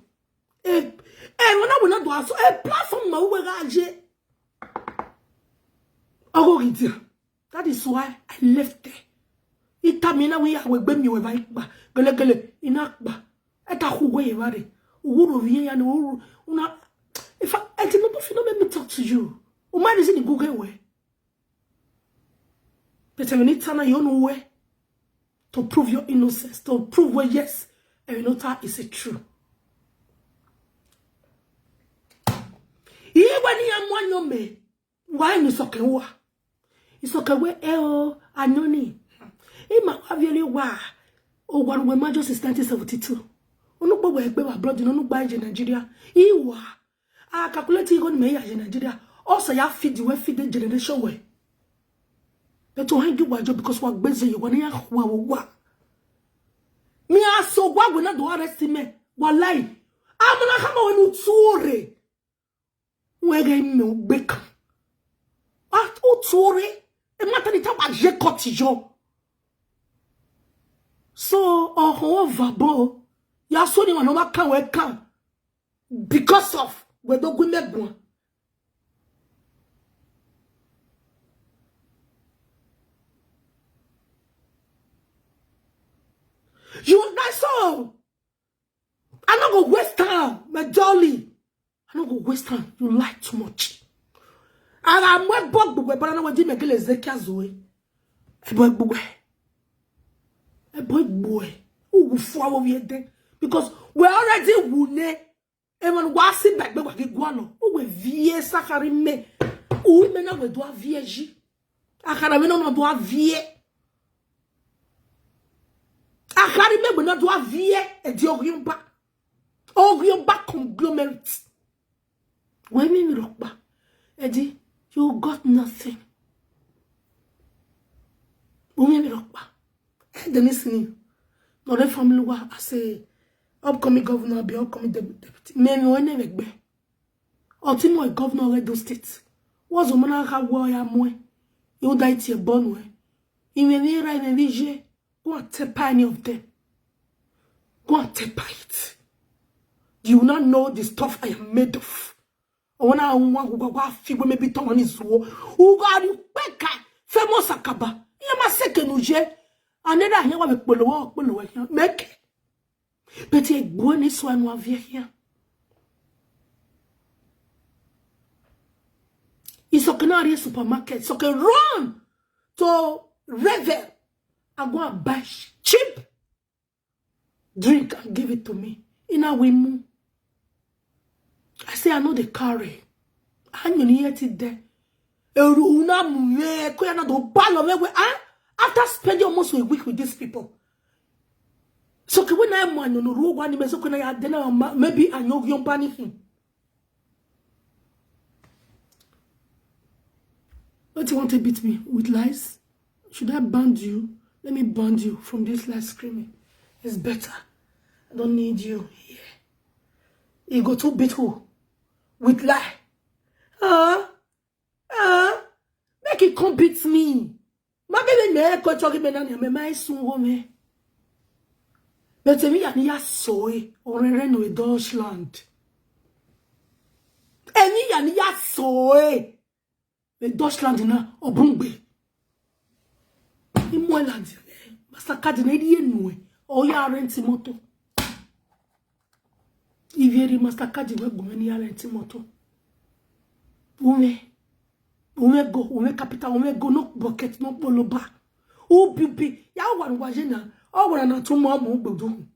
We not do so a platform ma we ga je. Ogo that is why I left there. Itamina we are with Bemi with Vipa, Gale, Inakba, at a who way about it. Uru and Una. If I did not let me talk to you. Why is it in Google way? But I need to your own way to prove your innocence, to prove where yes, and you know that is it true. Even when you am one no me, why you so can it's okay where I know ni. Ima aviali wa o one we major since 1972. Onugbo we egbe wa blood no gba in Nigeria. Iwa a calculate go me in Nigeria. Also ya feed the generation way. But to hang you wa job because what gbeze you wan ya wa. Me aso wa we na do arrest me. Wallahi. Amuna kama we no tuore. We ga me gbeka. At o tuore e mata ni ta wa je cotijo. So, vabo, ya so ni wanoma kan we kan because of we do gu megbon. You that's all. I not go waste time, my jolly. I not go waste time. You lie too much. And I'm wet bug, but I know what you make Ezekiel Zoe. A boy, who will follow you there because we already wune. Even was it back, but we guano. Who will vie sakari me? Who may not do a vieji? I can't even know do a vie. I can't remember not do a vie and the Oriumba. Oriumba conglomerate. When me rock back, Eddie, you got nothing. Women rock back. The listening. No, the family wa I say upcoming governor be upcoming deputy. Men no never be. Ultimate governor of the state. Was a man ha wo ya mo. You die to born way. In the era in the VJ, go and take any of them. Go and take it. You will not know the stuff I am made of. I want to go figure maybe to on his war. Who got you peka famous akaba. You must second uje. Another here with Polo make. But a bonus one of here. It's a canary supermarket, so can run to Revel and go and buy cheap drink and give it to me. In a women. I say I know the carry. And you need it there. After spending almost a week with these people. So when I'm one on the road, one so can I then maybe I know you banning him. What you want to beat me with lies? Should I band you? Let me band you from this lie screaming. It's better. I don't need you here. You go to beat who? With lie. Make it come beat me. My baby me ko chogi me na me mai sun ho me. But me ya ni ya soe orere no Deutschland. Eni ya ni ya soe. Me Deutschland na obungbe. Imoland. Master card na di enu o ya rent moto. Ivieri master card we go me ni ya rent moto. Ume go, ume capital, ume go no bucket, no poloba. U bibi, ya wan wajena, o wana na tu mama gbodu.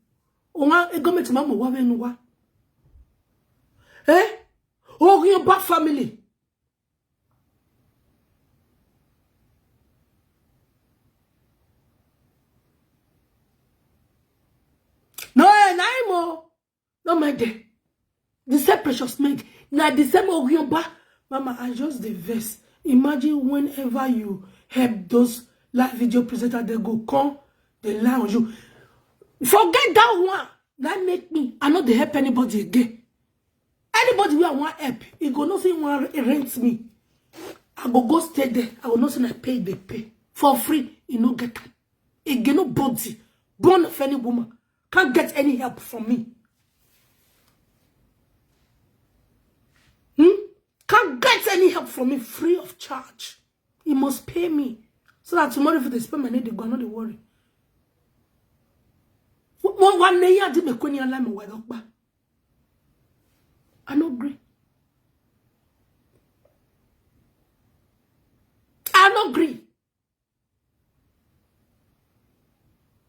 Onga e government mama wa wenu wa. O your back family. No, naimo. No my day. The same precious make. Na the same Ogyoba. Mama, I just the verse. Imagine whenever you help those live video presenters, they go come, they lie on you. Forget that one. That make me. I not they help anybody again. Anybody where I want help, you go not say want rent me. I go stay there. I will not say I pay, they pay. For free, you no get them. Again, nobody, born of any woman, can't get any help from me. Can't get any help from me free of charge. You must pay me. So that tomorrow if they spend my money, they go not to worry. One day I did make money and I'm aware of. I don't agree. I don't agree.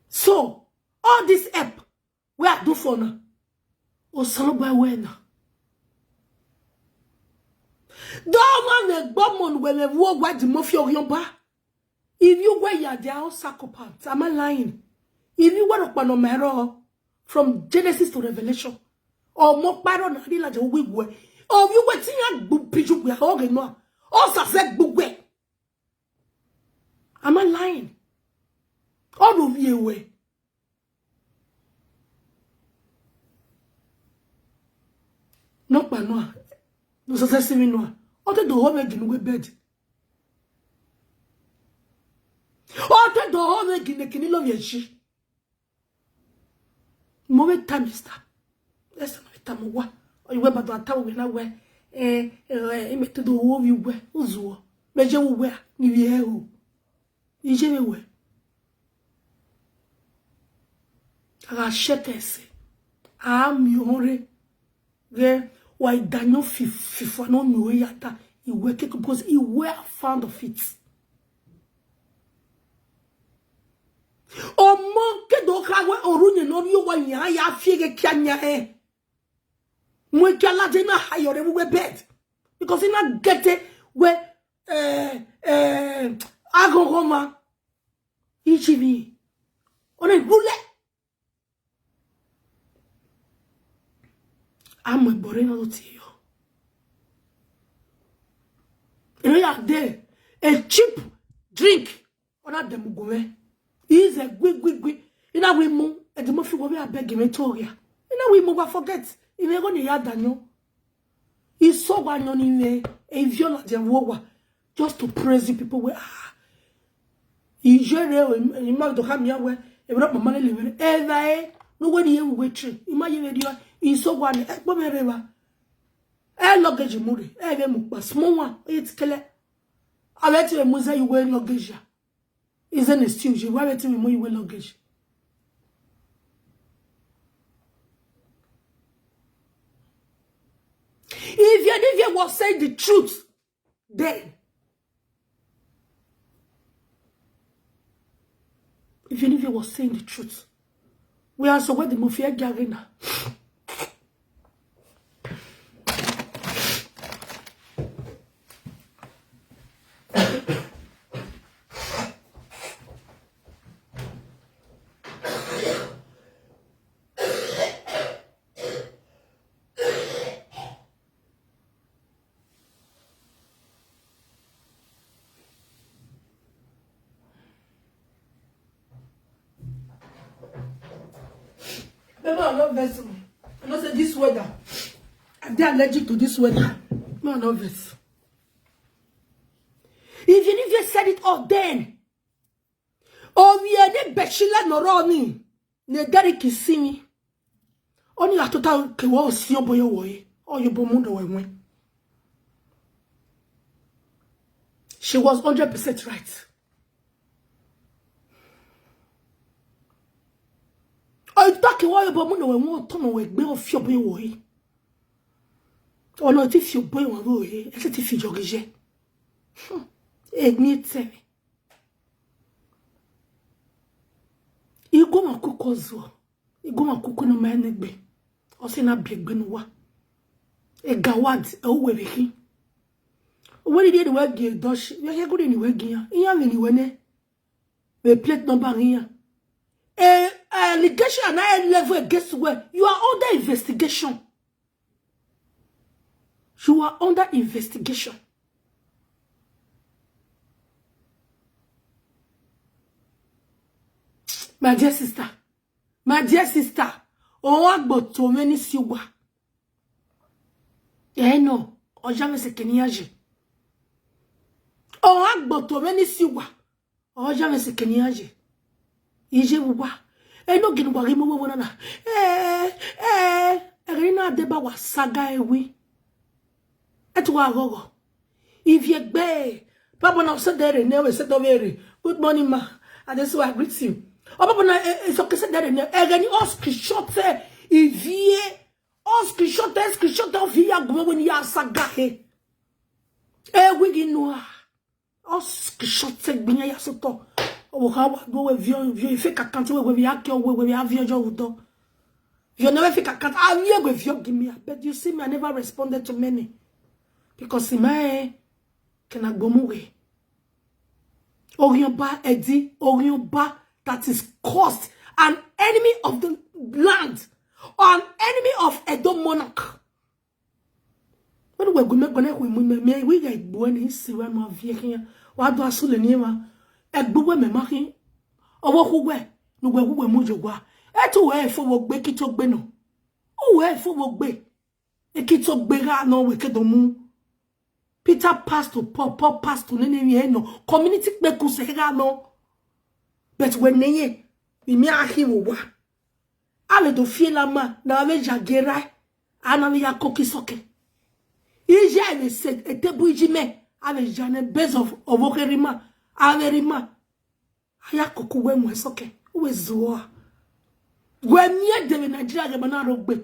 So all this app where I do for now, or solo by where now. Don't want a bomb when they walk white the mafia or your bar. If you wear your down psychopaths, am I lying? If you were up on a mirror from Genesis to Revelation, or more baron, like a wig way, or you were seeing a book picture with a organ, also said book way. Am I lying? All of you way. No, but no. No success in no. Ote do home gin we bed. Ote do home gin kini love yechi. Mo we time stop. Let's not time wa. You we bad ata we na we me to do wo wi we uzuo. Meje wo we ni wi e o. Ije we. Aga shekese. Mi hore. Ge why Daniel FIFA no know yata he work it because he were fond of it. O mon ke do ka we orunye no yo wa nya ya fiege kyanya mo kala de na hayore we bed because he not get it we agoroma ichibi on est roulé. I'm a boring old tea. And we are there. A cheap drink. On a them go. Is a quick. In a way, move. And the muffin will be a beg him to ya. In a way, move. I forget. In a going to Daniel. He's so one on a viola de wowa. Just to praise the people where he generally in my to have me away. And not my money living. Ever. Nobody here will wait. Imagine is so one ekpomereba luggage muri be mu small one it kele aweti we muza you wear luggage is an excuse you aweti we mu you wear luggage. If you was saying the truth then if you was saying the truth we are so where the mafia garena. I love vessel. I know say this weather. I'm allergic to this weather. No, I love vessel. Even if you said it all then. Oh, we are the beshila noroni. Ne Derek is singing. Only a total kewa si oboyo woye. Or you bomundo we. She was 100% right. I talk a while about no one ton away, be of your boy. Or not if your boy were away, as if you jogge. It needs me. You go and cook also. You go and cook on a man be. Or say not big benwa. A gawad, a way. What did the work gear dosh? You are good anywhere gear. You have anywhere. The plate number here. Allegation and high level against where you are under investigation. You are under investigation. My dear sister, oh, but to many siwa. No, or jamais se kenyaje. Oh, but to many siwa, or jamais se kenyaje. Ije wuwa. No gin wari mo wona. Erina deba wa saga ewi. Etwa gogo. If ye gbe, papa na said there never said over. Good morning ma. And that's why I greet you. Oh papa na so ke said there never. Egani all screenshot if ye all screenshot of here go when ya saga he. We gin no. All screenshot binya ya soto. Oh, how go with you fake account where we have your job. You never fake account. I'm here with you. Give me a bet. You see me, I never responded to many. Because in my can I go away? Orionba Eddie, Orionba that is caused an enemy of the land or an enemy of Edo monarch. When we're going we get when he's see when my vehicle, what do I saw the name? Egbuwe me maki owo kuwe no gbe kuwe mojogwa etu we fo wo gbe kito gbe no o we fo wo gbe e kito gbe ga no we kedo mu Peter passed to Paul passed to nene no community pe ku se ga no but when neye mi ahi wo wa ale do fie la ma na we jagera ana we yakoki soke ije le se etebu ijime ale jane base of ovokerima Averima, Ayakoku when was okay. Who is Zoa? When near the Nigeria, Banaro Bay.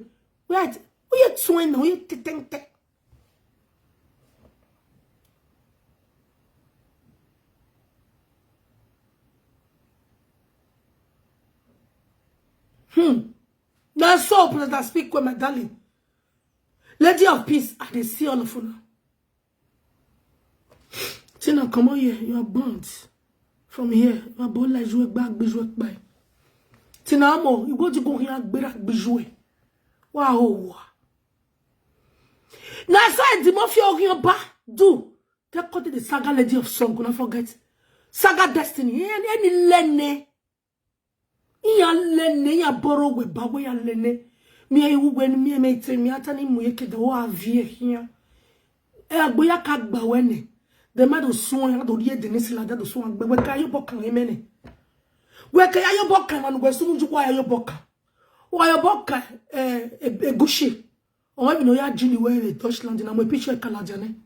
Wait, we are twin, we think. That's so pleasant that speak with my darling. Lady of peace, I dey see all of you. Tina, come on here. You are burnt. From here. You are born like jouer back, be jouer by. Tina, amo, you go to go here, be jouer. Wow. Now, say, the mafia of your back, do. They call it the saga lady of song, don't forget. Saga destiny. Any lene. Iya lene, ya borrow with bawe ya lene. Me, you when me, me, me, atani muye the wa vie here. Boya kag bawene. The man who swung out of the Denisla that was swung, but where can you book him any? Where can you book him and where soon you wire your book? Why a book a gushy? Or you know, ya Jilly way in Deutschland and I'm a picture Caladiane.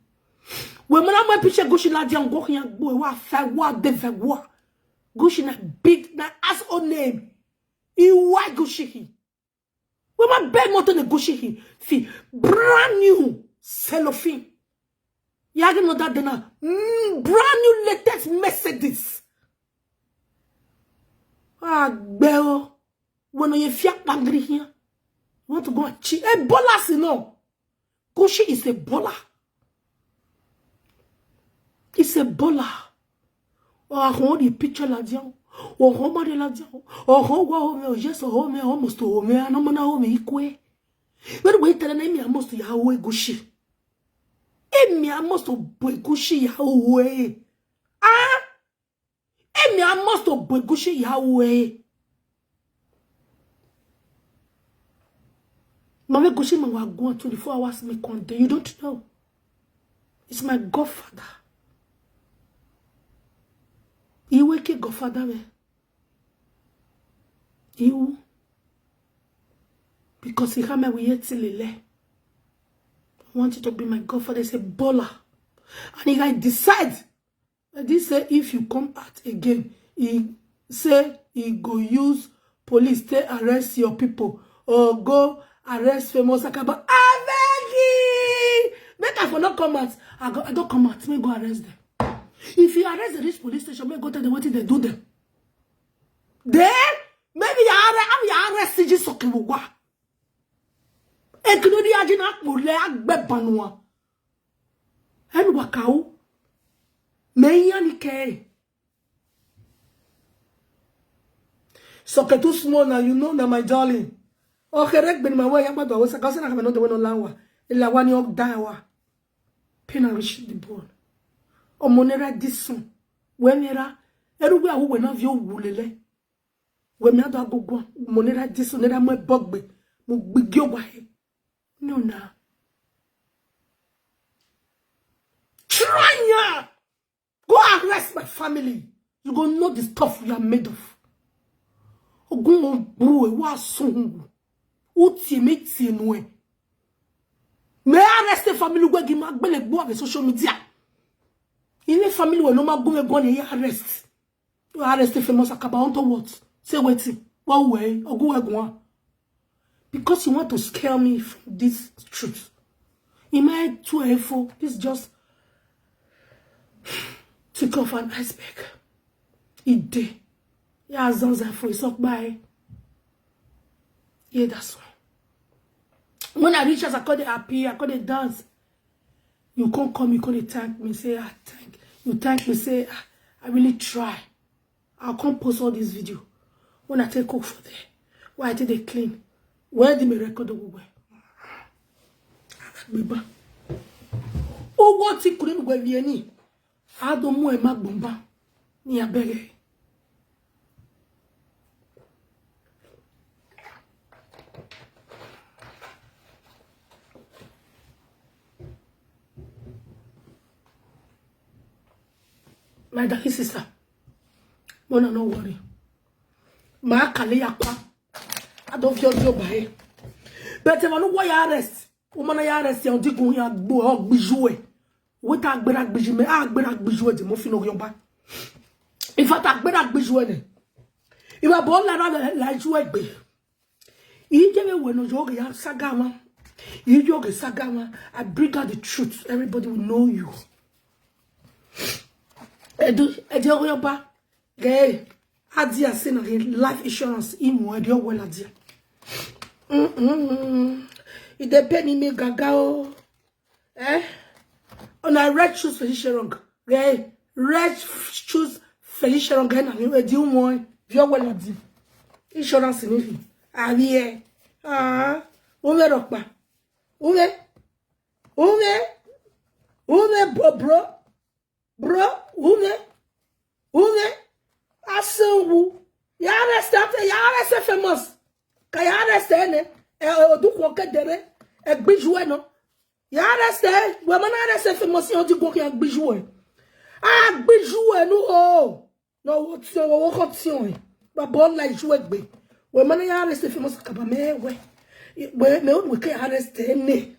When I'm a picture gushy ladian walking at boy, what fair what the fair what? Gushy na big na ass own name. You white gushy. When my bed motor the gushy fee brand new cellophane. You know that brand new latest Mercedes. Bell. When you fiat angry here, you want to go and cheat. A bola, no. Gucci is a bola. It's a bola. Or I hold the picture la dian. Or home de la dian. Or home or just a home almost to home and no man home equal. But wait till the name almost to Yahweh Gucci. Emi amos to boigushi Yahweh. Emi amos to boigushi Yahweh. Mama Goshi Mama go on 24 hours me conde. You don't know. It's my godfather. You wake godfather me. You because he had me we till I want you to be my godfather. Say baller. And he guy decide. This say if you come out again, he say he go use police to arrest your people or go arrest Famous Akaba. I beg you. Make I for not come out. I don't come out. Me go arrest them. If you arrest this police station, me go tell them what they do them. Then maybe you arrest CG Sokewugwa. Eknodi ajina mule agbebanwa. En wakau. Meyani ke. Soketu small now, you know that my darling. Oh, correct, but my way, I'm about to was a cousin. I have not the one on Lawa. La one yok dawa. Pena reach the bone. O monera dison. When era, everywhere who went off your woolele. When me ada go monera dison, never my bugbe. Mo big yo way. No, na. Try go arrest my family. You gonna know the stuff we are made of. Ogun bro wa songu. Uti meti enwe. Me arrest the family go give magbele gbo on social media. In the family we no ma go me go na arrest. You arrest the Famous Akaba onto what? Say wetin? What way? Ogun egun. Because you want to scare me from this truth. In my too helpful, this is just tip off an iceberg. It did. Yeah, Zanza for it's up by. Yeah, that's why. When I reach as I call the happy, I call the dance. You can't come, you can't thank me, say, ah, thank. You thank me, say, ah, I really try. I'll come post all this video. When I take cook for there. Why I take they clean. Where did me record the way? Oh, what he couldn't wear any. I don't know a magbumba. Ni abere. My darling sister, Mona, no worry. Ma kale yakwa. I don't feel your by. But if I know why arrest, woman I arrest you, dig on your book, bijou. What I better bijou me, I better bijou the muffin of your back. In fact, I better bijou. If I born like you, be. You give me when you joke, Sagama. You joke, Sagama. I bring out the truth. Everybody will know you. Edioba, gay, Adia Senari, life insurance, in what you're well at. It depends me gagao. On a red shoes Felicia wrong. Gay, red shoes Felicia wrong. And you do more. You're well at insurance in it. Ah, yeah. Ah, Ume Rockba. Ume, bro, Ume, Asangu, Yara started, Yara famous. Kayara stene, do qualquer dere, a bijueno. Yara stay, woman, I famous, you do qualquer bijou. Ah, bijou, no, no, what's your option? But born like you would be. Woman, I arrest famous Cabame, where no, we can't arrest any.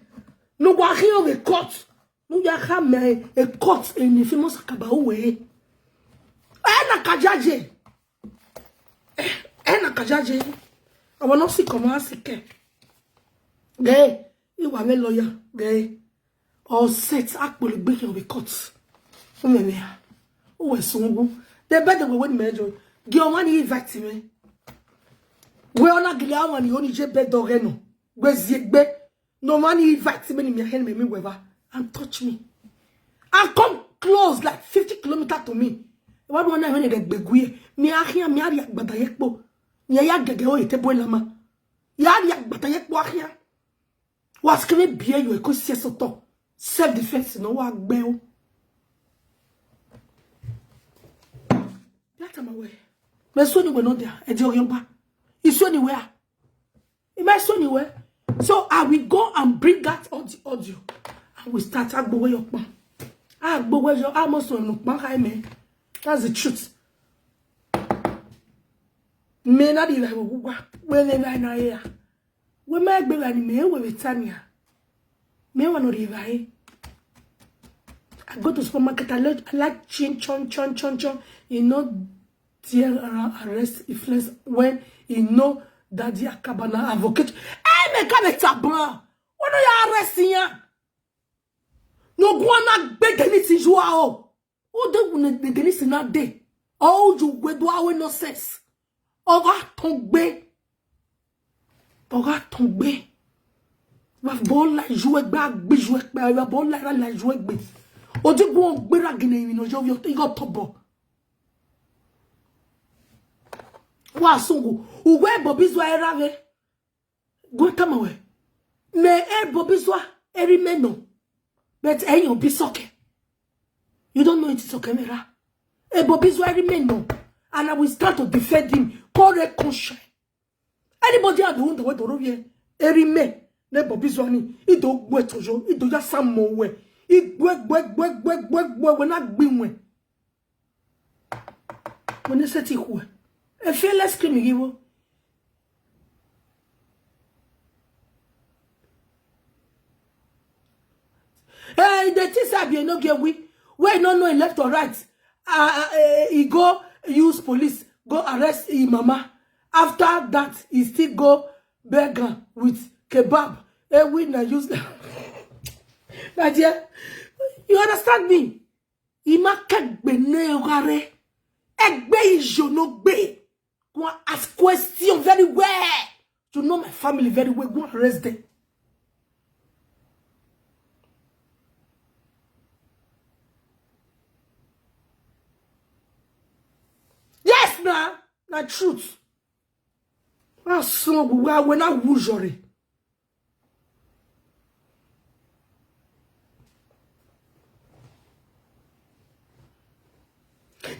No, what here we caught. No, you have a court in the Famous Akaba way. Ena kajaje. I will not see comment sick. Gay, you are a lawyer, gay. All sets act will break your courts. Oh, so they better go with major. Give money invite me. We are not glad when you only jet bed oreno. Where's the bed? No money invite me in my hand, me weather. And touch me. And come close like 50 kilometers to me. What do I want to get beguye? Me ahia me ari batayekbo. Me ya gege o etebo lama. Ya ari batayekbo ahia. Was kene bie yo ekosi soto. Self defense no wa gbe o. That am away. Me so ni we no there. E di orionba. E so ni where? E me so ni where? So I will go and bring that audio. And we start Agbowe Yokpan. Agbowe Yokpan. Almost on Yokpan. That's the truth. Me not even when they are here. We might be when me with Tanya. Me want to revive. I go to supermarket. I like chin chon. You know, dear arrest influence when you know that the Akabana advocate. Hey, me come tabla. What are you arresting ya? No go na beg anything you are. Oh, they the listen not day. Oh, you we do our no sense. Oga tombe. Va bon la jouer bag jouer va bon la jouer gbe. O di go gbera gine mi no jo yo tobo. Wa sungu, uwe bobizwa erave. Go tamawe. Me bobizwa erimeno. But you be soke. You don't know it is okay, Mera. Bobizwa erimeno. And I will start to defend him. Correct conscience. Anybody at the window where the rovier erime ne bobizwa ni. It don't wait to show. It do just some more way. It work when I bring when. When they set it who. A fearless screaming evil. Hey, the things be no get we. Where no know left or right. He go use police, go arrest his mama. After that, he still go beggar with kebab. We na use my dear, you understand me? He ma kegbe ne ogare. Egbe ijo no gbe. Go ask question very well. To know my family very well. Go arrest them. Yes, na truth. So when I usually.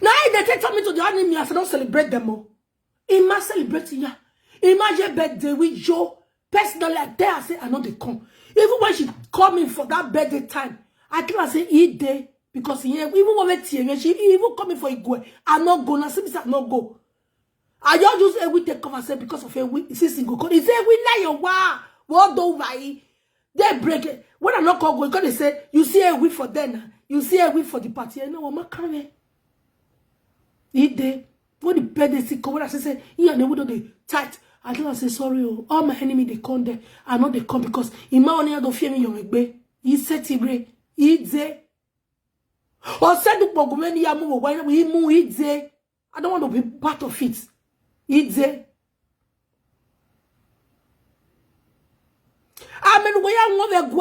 Now they take me to the enemy. I don't celebrate them all. He must celebrate ya. Imagine birthday with Joe. Personally, there I say I know they come. Even when she call me for that birthday time, I can't say eat day because even when she even coming for Igwe, I not go. Now see I not go. I just we take cover say because of a week. Since go, he say we lie your wow. What do I? They break it. When I not go, because they say you see a week for them. You see a week for the party. You know what, my coming. Eat day. When the birthday sick, when I say, yeah, they would they tight. I tell her, say, sorry, oh, all my enemy, they come there. I know they come because in my only don't fear me, young egbe. He said, Tigre, eat day. Or said, look, Bogomeni, Yamu, why we move eat day. I don't want to be part of it. Eat day. I mean, we are one of the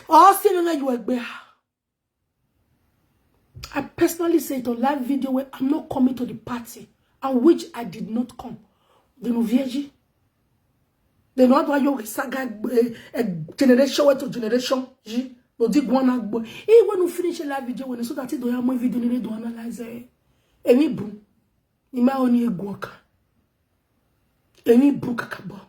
all sitting on you, egbe. I personally say it on live video where I'm not coming to the party, and which I did not come. They know Vierge. They know why you saga generation to generation. No dig one agbo. Even when you finish a live video, when you so that it do have more video, you do analyze it. Any boom, you might only a guaca. Any book kakabo.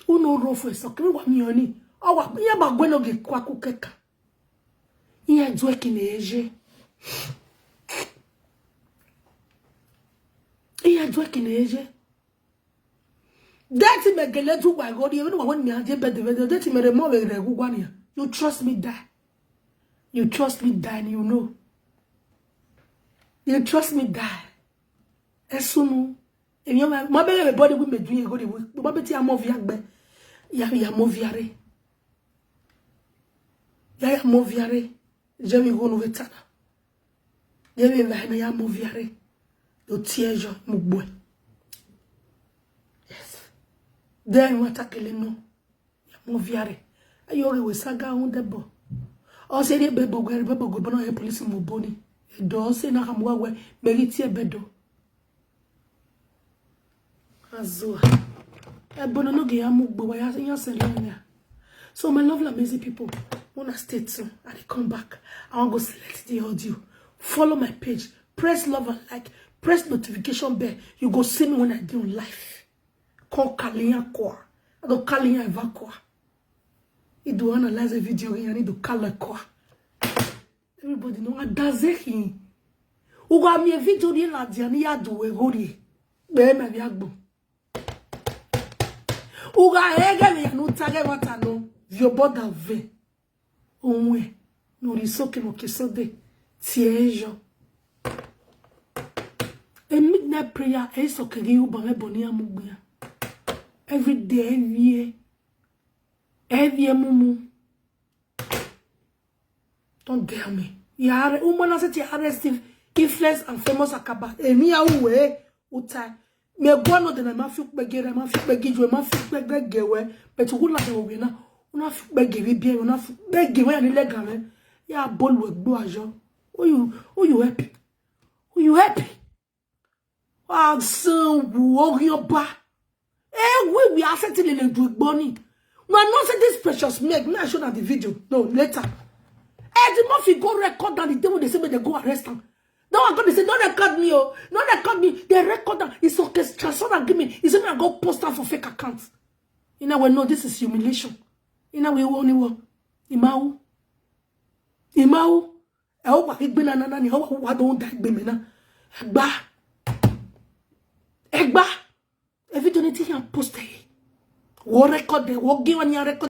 Who no rough for a soccer? What me only? Oh, what me about when you get kwaku keka. Il y a deux qui neige. Il y a deux qui neige. That me gele tu by God. Even when me aje bed the that me remove the gugwania. You trust me that. You trust me that you know. You trust me that. Esunu. E mi ma be body we me do go the we. Ba beti amov yagbe. Ya moviare. Ya moviare. J'aime go no vetana. J'aime va na ya moviare. Do tiejo mugbo. Yes. Then what akele no. Ya moviare. Ayore we saga on debo. O se de bebo go bono e police mo boni. E do se na kamwa we meriti e bedo. Azua. E bono no ge ya mugbo wa ya se le. So my lovely amazing people, when I stay tuned and I come back, I want to go select the audio. Follow my page. Press love and like. Press notification bell. You go see me when I do live. Kon kalia kwa. Do kalia eva kwa. You do analyze a video and you do color kwa. Everybody know a dazehi. Uga mi video ni la diani ya do e hori. Be me biagbo. Uga ege mi anu tage watano. Vio boda ve. Onwe. No risoke no kesode. Tiejo. A midnight prayer is okay. You bame bonia mugya. Every day, every year, mumu. Don't dare me. Yare, umana se ti arrestive, influence and famous akaba. Emi ya uwe, uta. Me guano de na mafi begere, mafi begijwe, mafi begewe. But who like we na? Una fi begewe bien, una fi begewe ani legame. Ya bol we gbo ajo. Who you happy? Who you happy? Ah, so warrior. We are settling in the bunny. We are not saying this precious meg. May I show that the video? No, later. The Murphy go record down the day when they say they go arrest him. No, I'm going to say, don't record me, oh. Don't record me. They record them. It's orchestration and give me. It's only I go post them for fake accounts. You know, no, this is humiliation. You know, we only want. Imau. I hope I get banana. I hope I don't die. Bimena. Egba. Every donate here post. What record? What give on your record?